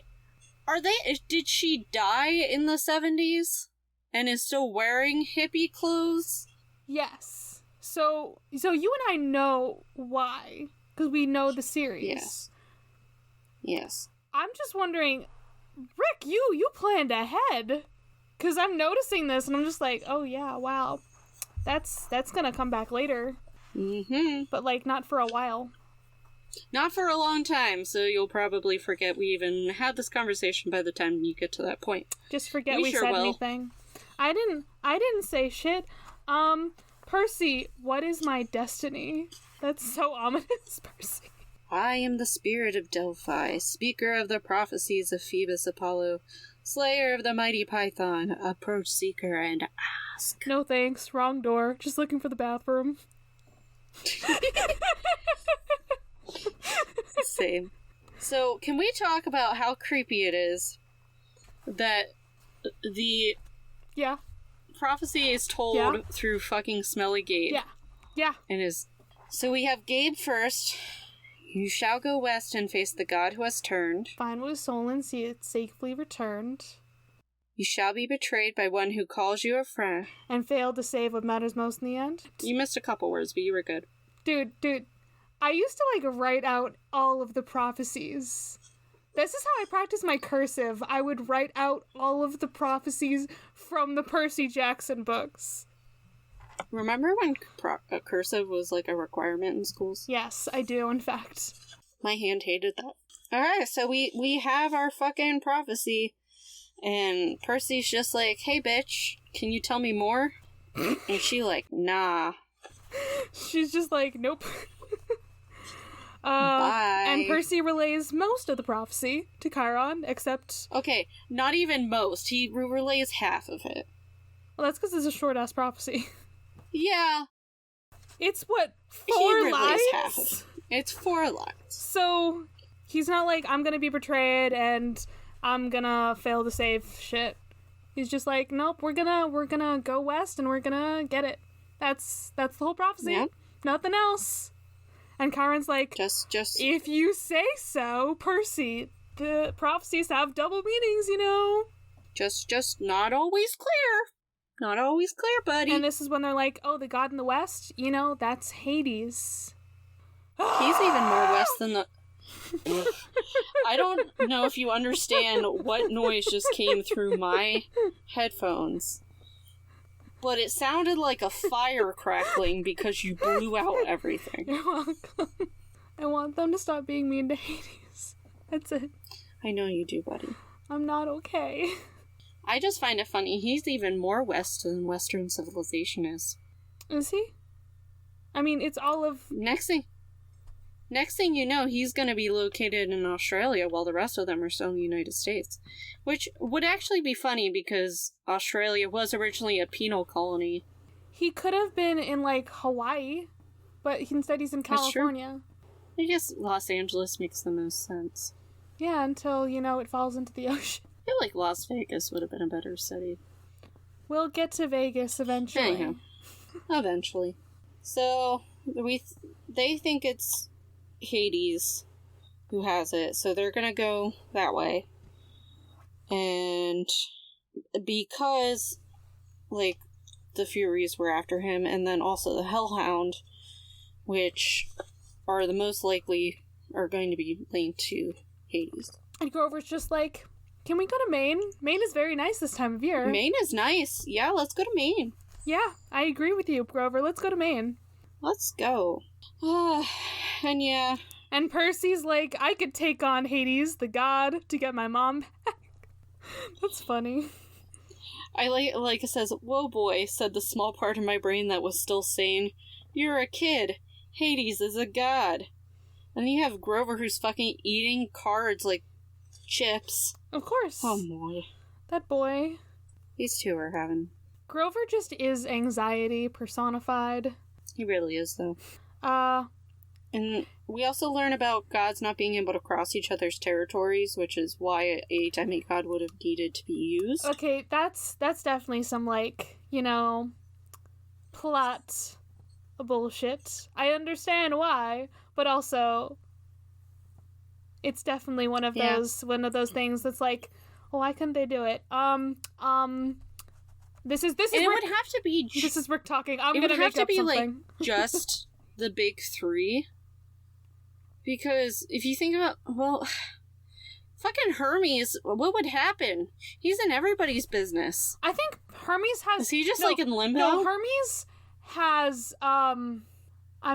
did she die in the 70s? And is still wearing hippie clothes? Yes. So you and I know why. Because we know the series. Yes. Yes. I'm just wondering, Rick, you planned ahead. Because I'm noticing this and I'm just like, oh yeah, wow. That's gonna come back later. Mm-hmm. But like, not for a while. Not for a long time, so you'll probably forget we even had this conversation by the time you get to that point. Just forget we sure said will. anything. I didn't say shit. Percy, what is my destiny? That's so ominous, Percy. I am the spirit of Delphi, speaker of the prophecies of Phoebus Apollo, slayer of the mighty Python. Approach, seeker, and ask. No thanks, wrong door. Just looking for the bathroom. Same. So, can we talk about how creepy it is that the Yeah. prophecy is told through fucking Smelly Gabe? Yeah. Yeah. And is... So we have Gabe first. You shall go west and face the god who has turned. Find what is stolen and see it safely returned. You shall be betrayed by one who calls you a friend. And failed to save what matters most in the end. You missed a couple words, but you were good. Dude. I used to, like, write out all of the prophecies. This is how I practice my cursive. I would write out all of the prophecies from the Percy Jackson books. Remember when cursive was, like, a requirement in schools? Yes, I do, in fact. My hand hated that. Alright, so we have our fucking prophecy, and Percy's just like, hey, bitch, can you tell me more? And she like, nah. She's just like, nope. Bye. And Percy relays most of the prophecy to Chiron, except... Okay, not even most. He relays half of it. Well, that's because it's a short-ass prophecy. Yeah. It's, what, He 4 relays lines? half of it. It's 4 lines. So, he's not like, I'm gonna be betrayed and I'm gonna fail to save shit. He's just like, nope, we're gonna go west and we're gonna get it. That's the whole prophecy. Yeah. Nothing else. And Chiron's like, Just if you say so, Percy, the prophecies have double meanings, you know? just not always clear. Not always clear, buddy. And this is when they're like, oh, the god in the west, you know, that's Hades. He's even more west than the... I don't know if you understand what noise just came through my headphones, but it sounded like a fire crackling because you blew out everything. You're welcome. I want them to stop being mean to Hades. That's it. I know you do, buddy. I'm not okay. I just find it funny. He's even more west than Western civilization is. Is he? I mean, it's all of... Next thing you know, he's going to be located in Australia while the rest of them are still in the United States. Which would actually be funny because Australia was originally a penal colony. He could have been in, like, Hawaii, but instead he's in California. I guess Los Angeles makes the most sense. Yeah, until, you know, it falls into the ocean. I feel like Las Vegas would have been a better city. We'll get to Vegas eventually. Anyhow, eventually. So, they think it's Hades who has it, so they're gonna go that way. And because, like, the Furies were after him, and then also the Hellhound, which are the most likely are going to be linked to Hades. And Grover's just like, can we go to Maine? Maine is very nice this time of year. Maine is nice. Yeah, let's go to Maine. Yeah, I agree with you, Grover. Let's go to Maine. Let's go. And yeah. And Percy's like, I could take on Hades, the god, to get my mom back. That's funny. I like it says, "Whoa, boy," said the small part of my brain that was still sane. "You're a kid. Hades is a god." And then you have Grover who's fucking eating cards like chips. Of course. Oh, boy. That boy. These two are having... Grover just is anxiety personified. He really is, though. Uh... And we also learn about gods not being able to cross each other's territories, which is why a demigod would have needed to be used. Okay, that's definitely some, like, you know, plot bullshit. I understand why, but also it's definitely one of those things that's like, well, why couldn't they do it? This is and it would have to be this is Rick talking. I'm it gonna would make have to up be something. like just the big three. Because if you think about, well, fucking Hermes, what would happen? He's in everybody's business. I think Hermes has... Is he just like in limbo? No, Hermes has, I'm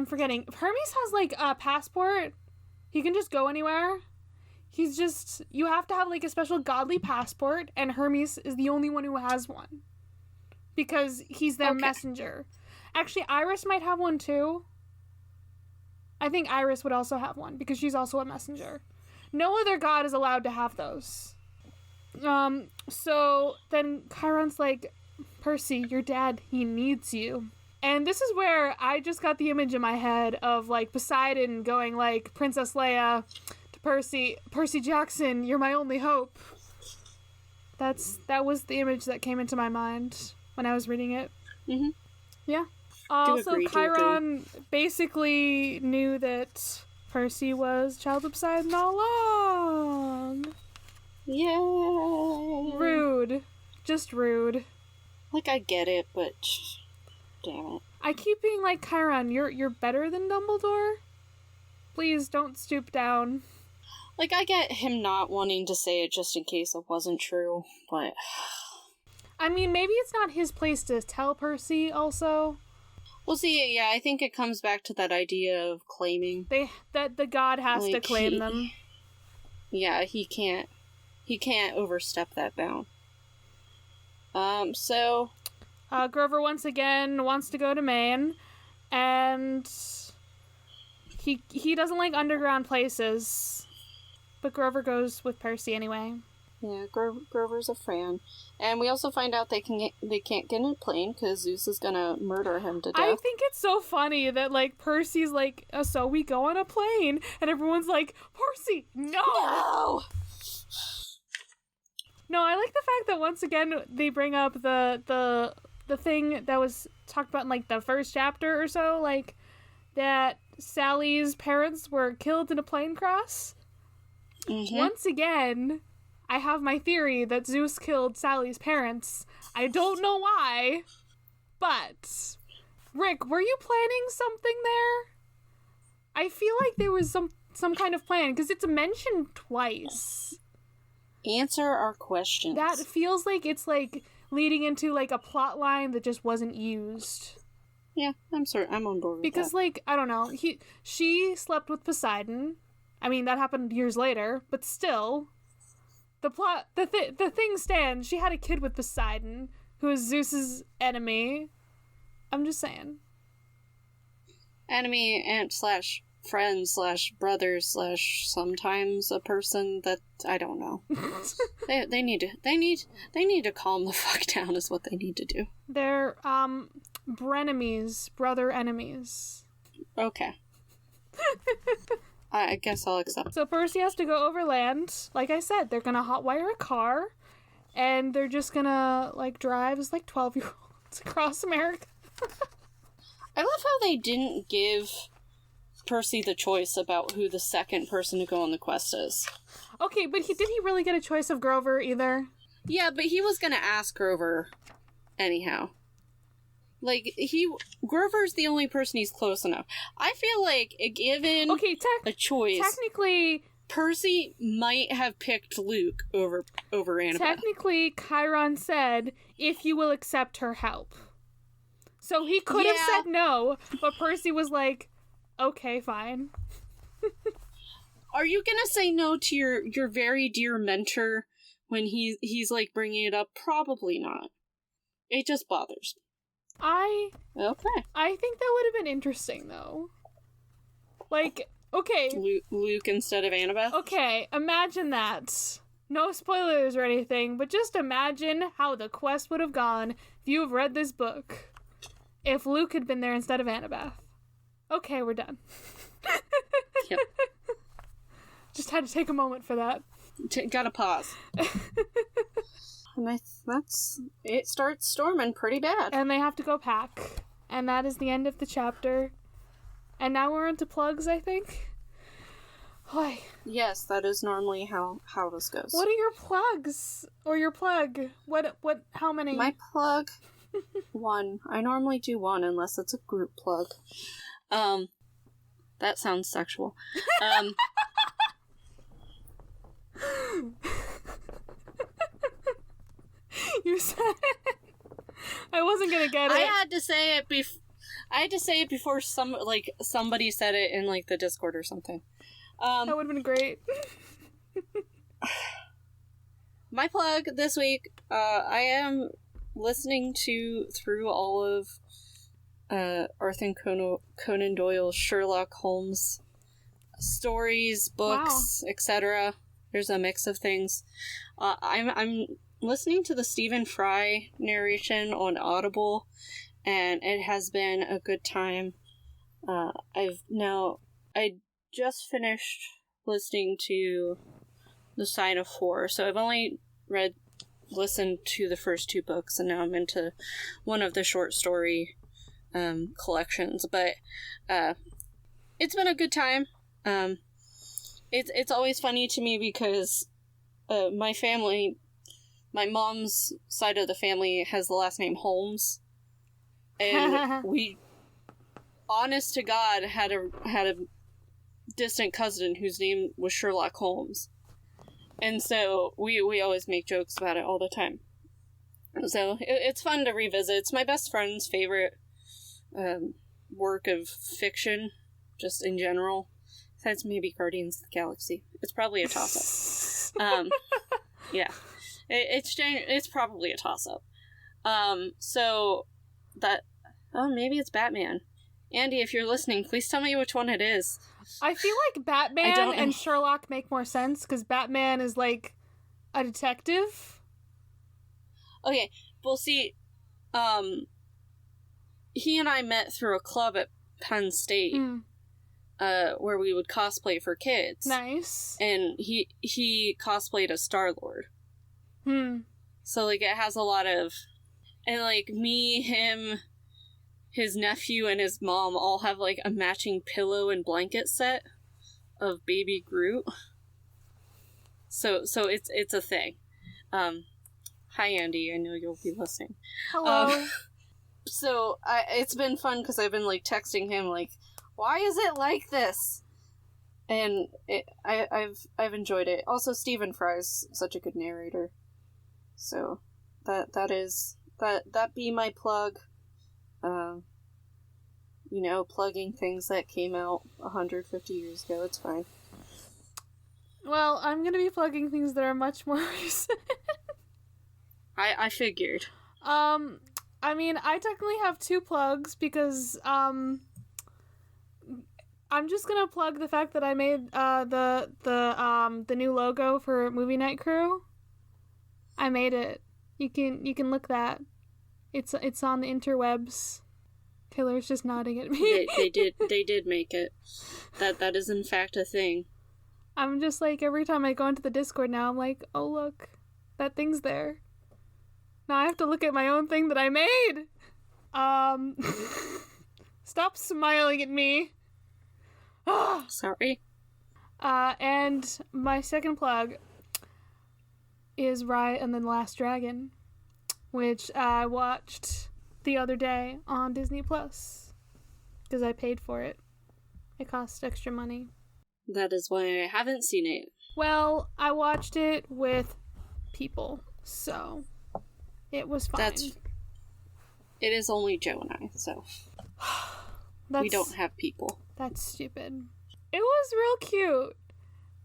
forgetting. Hermes has like a passport. He can just go anywhere. He's just, you have to have like a special godly passport, and Hermes is the only one who has one. Because he's their messenger. Actually, Iris might have one too. I think Iris would also have one, because she's also a messenger. No other god is allowed to have those. So then Chiron's like, Percy, your dad, he needs you. And this is where I just got the image in my head of, like, Poseidon going, like, Princess Leia to Percy, Percy Jackson, you're my only hope. That was the image that came into my mind when I was reading it. Mm-hmm. Yeah. Also, Chiron basically knew that Percy was child of Poseidon all along. Yay! Rude. Just rude. Like, I get it, but damn it. I keep being like, Chiron, you're better than Dumbledore? Please don't stoop down. Like, I get him not wanting to say it just in case it wasn't true, but... I mean, maybe it's not his place to tell Percy, also. Well, see, yeah, I think it comes back to that idea of claiming. That the god has to claim them. Yeah, he can't overstep that bound. So... Grover once again wants to go to Maine, and he doesn't like underground places, but Grover goes with Percy anyway. Yeah, Grover's a fan. And we also find out they can't get in a plane because Zeus is gonna murder him to death. I think it's so funny that, like, Percy's like, so we go on a plane, and everyone's like, Percy, no! No, I like the fact that once again they bring up the thing that was talked about in, like, the first chapter or so, like, that Sally's parents were killed in a plane crash. Mm-hmm. Once again, I have my theory that Zeus killed Sally's parents. I don't know why, but... Rick, were you planning something there? I feel like there was some kind of plan, because it's mentioned twice. Answer our questions. That feels like it's, like, leading into, like, a plot line that just wasn't used. Yeah, I'm on board with because, that. like, I don't know, she slept with Poseidon. I mean, that happened years later, but still... The thing stands. She had a kid with Poseidon, who is Zeus's enemy. I'm just saying. Enemy and / friend / brother / sometimes a person that I don't know. they need to calm the fuck down is what they need to do. They're brenemies, brother enemies. Okay. I guess I'll accept. So Percy has to go overland. Like I said, they're gonna hotwire a car, and they're just gonna, like, drive as, like, 12-year-olds across America. I love how they didn't give Percy the choice about who the second person to go on the quest is. Okay, but did he really get a choice of Grover either? Yeah, but he was gonna ask Grover anyhow. Like, Grover's the only person he's close enough. I feel like, given a choice... Technically... Percy might have picked Luke over Annabeth. Technically, Chiron said, if you will accept her help. So he could have said no, but Percy was like, okay, fine. Are you gonna say no to your very dear mentor when he's like, bringing it up? Probably not. It just bothers me. Okay. I think that would have been interesting, though. Like, okay. Luke instead of Annabeth? Okay, imagine that. No spoilers or anything, but just imagine how the quest would have gone if you have read this book. If Luke had been there instead of Annabeth. Okay, we're done. Yep. Just had to take a moment for that. Gotta pause. And it starts storming pretty bad. And they have to go pack. And that is the end of the chapter. And now we're into plugs, I think. Hi. Yes, that is normally how this goes. What are your plugs? Or your plug? How many? My plug, 1. I normally do 1 unless it's a group plug. That sounds sexual. You said it. I wasn't gonna get it. I had to say it before somebody said it in like the Discord or something. That would have been great. My plug this week, I am listening through all of Arthur Conan Doyle's Sherlock Holmes stories, books, etc. There's a mix of things. I'm listening to the Stephen Fry narration on Audible, and it has been a good time. I just finished listening to The Sign of Four, so I've only listened to the first 2 books, and now I'm into one of the short story collections, but it's been a good time. It's always funny to me because my mom's side of the family has the last name Holmes, and we, honest to God, had a distant cousin whose name was Sherlock Holmes, and so we always make jokes about it all the time. So it's fun to revisit. It's my best friend's favorite work of fiction, just in general. Besides maybe Guardians of the Galaxy. It's probably a toss-up. Yeah. It's probably a toss-up. So that... Oh, maybe it's Batman. Andy, if you're listening, please tell me which one it is. I feel like Batman and Sherlock make more sense, because Batman is, like, a detective. Okay, well, see, he and I met through a club at Penn State, where we would cosplay for kids. Nice. And he cosplayed as Star-Lord. So, like, it has a lot of... And, like, me, him, his nephew, and his mom all have, like, a matching pillow and blanket set of Baby Groot. So it's a thing. Hi, Andy. I know you'll be listening. Hello. So it's been fun because I've been like texting him like, why is it like this? And I've enjoyed it. Also, Stephen Fry's such a good narrator. So that be my plug. Plugging things that came out 150 years ago. It's fine. Well, I'm gonna be plugging things that are much more recent. I figured. I mean, I technically have 2 plugs because, I'm just gonna plug the fact that I made, the new logo for Movie Night Crew. I made it. You can look that. It's on the interwebs. Taylor's just nodding at me. They did make it. That is in fact a thing. I'm just like, every time I go into the Discord now, I'm like, oh look, that thing's there. Now I have to look at my own thing that I made. Stop smiling at me. Sorry. And my second plug is Raya and the Last Dragon, which I watched the other day on Disney Plus because I paid for it. It cost extra money. That is why I haven't seen it. Well, I watched it with people, so it was fine. It is only Joe and I, so we don't have people. That's stupid. It was real cute.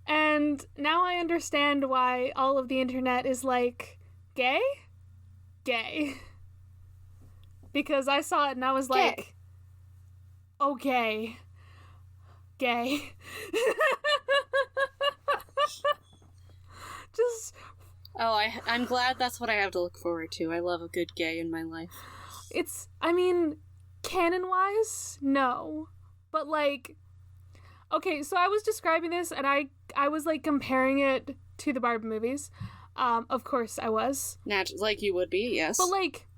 And now I understand why all of the internet is like, gay? Gay. because I saw it and I was like, okay. Gay. Just... I'm glad that's what I have to look forward to. I love a good gay in my life. Canon-wise, no. But, like... Okay, so I was describing this, and I was, like, comparing it to the Barbie movies. Of course I was. Like you would be, yes. But, like...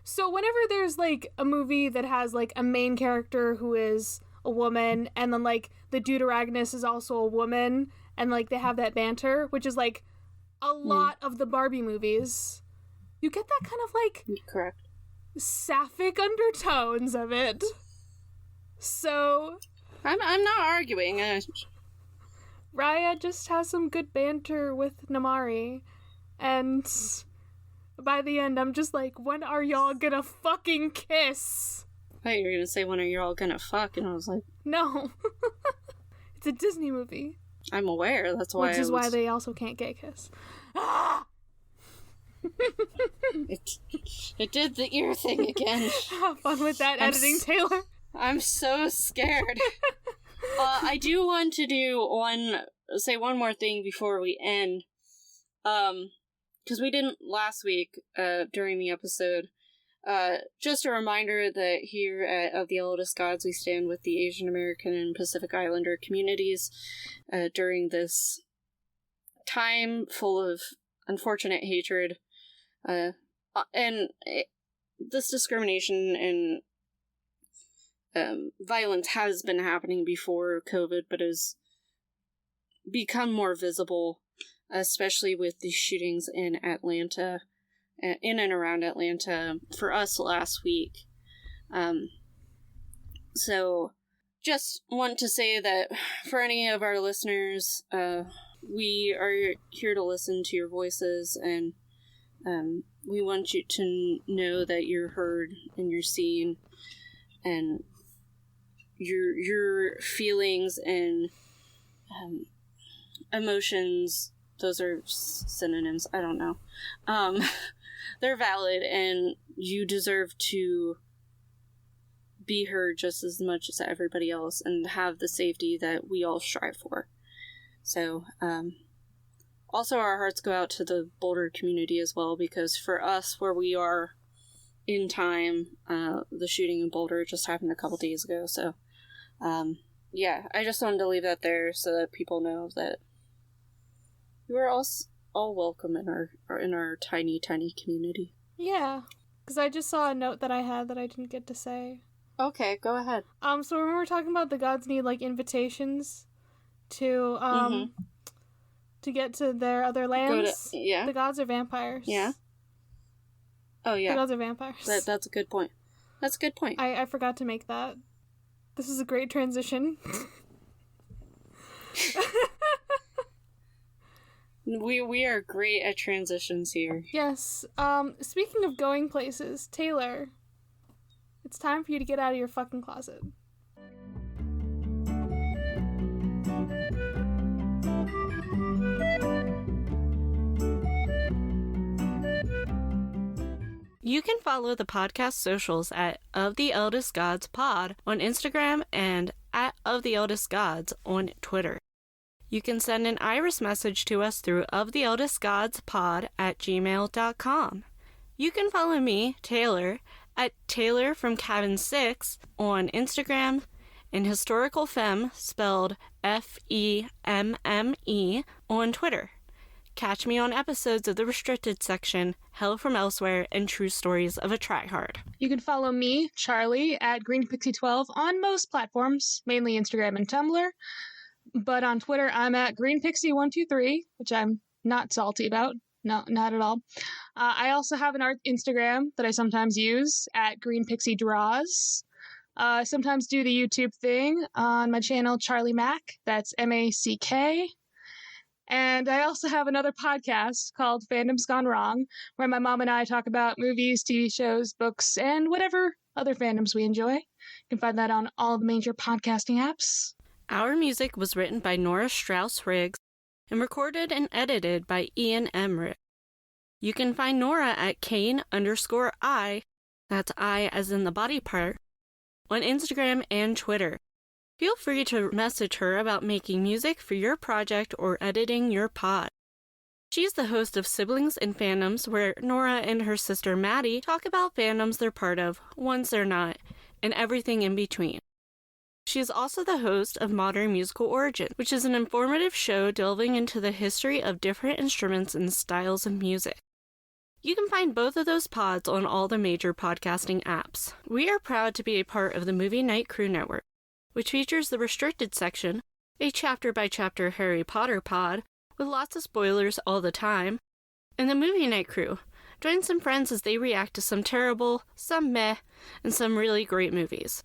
So whenever there's, like, a movie that has, like, a main character who is a woman, and then, like, the deuteragonist is also a woman, and, like, they have that banter, which is, like, a lot of the Barbie movies, you get that kind of, like... Correct. Sapphic undertones of it. So... I'm not arguing. Raya just has some good banter with Namari, and by the end, I'm just like, when are y'all gonna fucking kiss? I thought you were gonna say, when are you all gonna fuck? And I was like... No. It's a Disney movie. I'm aware, that's why why they also can't gay kiss. Ah! It did the ear thing again. Have fun with that editing, Taylor. I'm so scared. I do want to say one more thing before we end. Because we didn't last week, during the episode. Just a reminder that here at Of the Eldest Gods, we stand with the Asian American and Pacific Islander communities during this time full of unfortunate hatred, and this discrimination and violence has been happening before COVID, but has become more visible, especially with the shootings in Atlanta, in and around Atlanta, for us last week. So, just want to say that for any of our listeners, we are here to listen to your voices, and we want you to know that you're heard and you're seen, and your feelings and emotions, those are synonyms, I don't know, they're valid, and you deserve to be heard just as much as everybody else and have the safety that we all strive for. So, also our hearts go out to the Boulder community as well, because for us, where we are in time, the shooting in Boulder just happened a couple days ago, so, yeah, I just wanted to leave that there so that people know that you are all welcome in our tiny, tiny community. Yeah, because I just saw a note that I had that I didn't get to say. Okay, go ahead. So when we were talking about the gods need, like, invitations to, to get to their other lands, yeah. The gods are vampires. Yeah. Oh, yeah. The gods are vampires. That's a good point. That's a good point. I forgot to make that. This is a great transition. We are great at transitions here. Yes. Speaking of going places, Taylor, it's time for you to get out of your fucking closet. You can follow the podcast socials at Of the Eldest Gods Pod on Instagram and at Of the Eldest Gods on Twitter. You can send an iris message to us through oftheeldestgodspod@gmail.com. You can follow me, Taylor, at Taylor from Cabin 6 on Instagram, and Historical Femme, spelled FEMME, on Twitter. Catch me on episodes of the Restricted Section, Hell from Elsewhere, and True Stories of a Tryhard. You can follow me, Charlie, at GreenPixie12 on most platforms, mainly Instagram and Tumblr. But on Twitter, I'm at GreenPixie123, which I'm not salty about. No, not at all. I also have an art Instagram that I sometimes use at GreenPixieDraws. I sometimes do the YouTube thing on my channel, Charlie Mack. That's MACK. And I also have another podcast called Fandom's Gone Wrong, where my mom and I talk about movies, TV shows, books, and whatever other fandoms we enjoy. You can find that on all the major podcasting apps. Our music was written by Nora Strauss-Riggs and recorded and edited by Ian Emmerich. You can find Nora at Kane_I, that's I as in the body part, on Instagram and Twitter. Feel free to message her about making music for your project or editing your pod. She's the host of Siblings and Fandoms, where Nora and her sister Maddie talk about fandoms they're part of, ones they're not, and everything in between. She is also the host of Modern Musical Origin, which is an informative show delving into the history of different instruments and styles of music. You can find both of those pods on all the major podcasting apps. We are proud to be a part of the Movie Night Crew Network, which features the Restricted section, a chapter-by-chapter Harry Potter pod, with lots of spoilers all the time, and the Movie Night Crew. Join some friends as they react to some terrible, some meh, and some really great movies.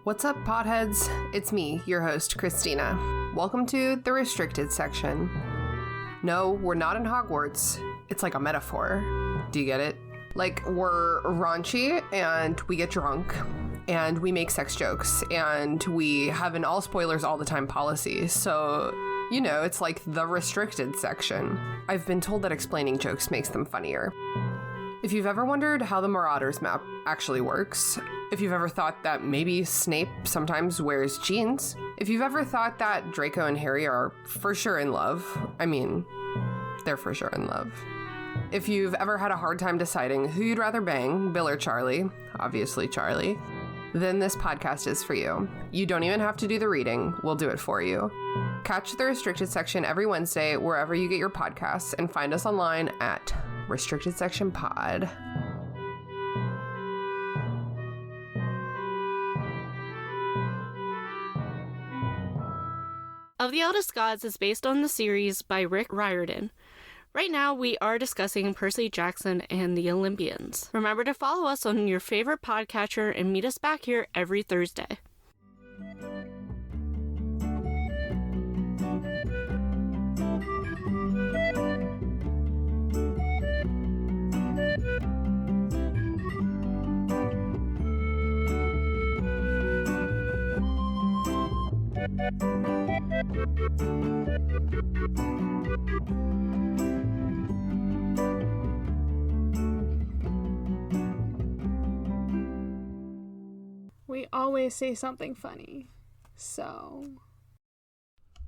What's up, potheads? It's me, your host, Christina. Welcome to the Restricted section. No, we're not in Hogwarts. It's like a metaphor. Do you get it? Like, we're raunchy, and we get drunk, and we make sex jokes, and we have an all spoilers all the time policy, so... You know, it's like the Restricted section. I've been told that explaining jokes makes them funnier. If you've ever wondered how the Marauders map actually works, if you've ever thought that maybe Snape sometimes wears jeans, if you've ever thought that Draco and Harry are for sure in love, I mean, they're for sure in love. If you've ever had a hard time deciding who you'd rather bang, Bill or Charlie, obviously Charlie, then this podcast is for you. You don't even have to do the reading, we'll do it for you. Catch the Restricted section every Wednesday wherever you get your podcasts, and find us online at Restricted Section Pod. Of the Eldest Gods is based on the series by Rick Riordan. Right now, we are discussing Percy Jackson and the Olympians. Remember to follow us on your favorite podcatcher and meet us back here every Thursday. We always say something funny, so...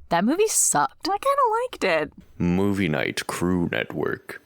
That movie sucked. I kind of liked it. Movie Night Crew Network.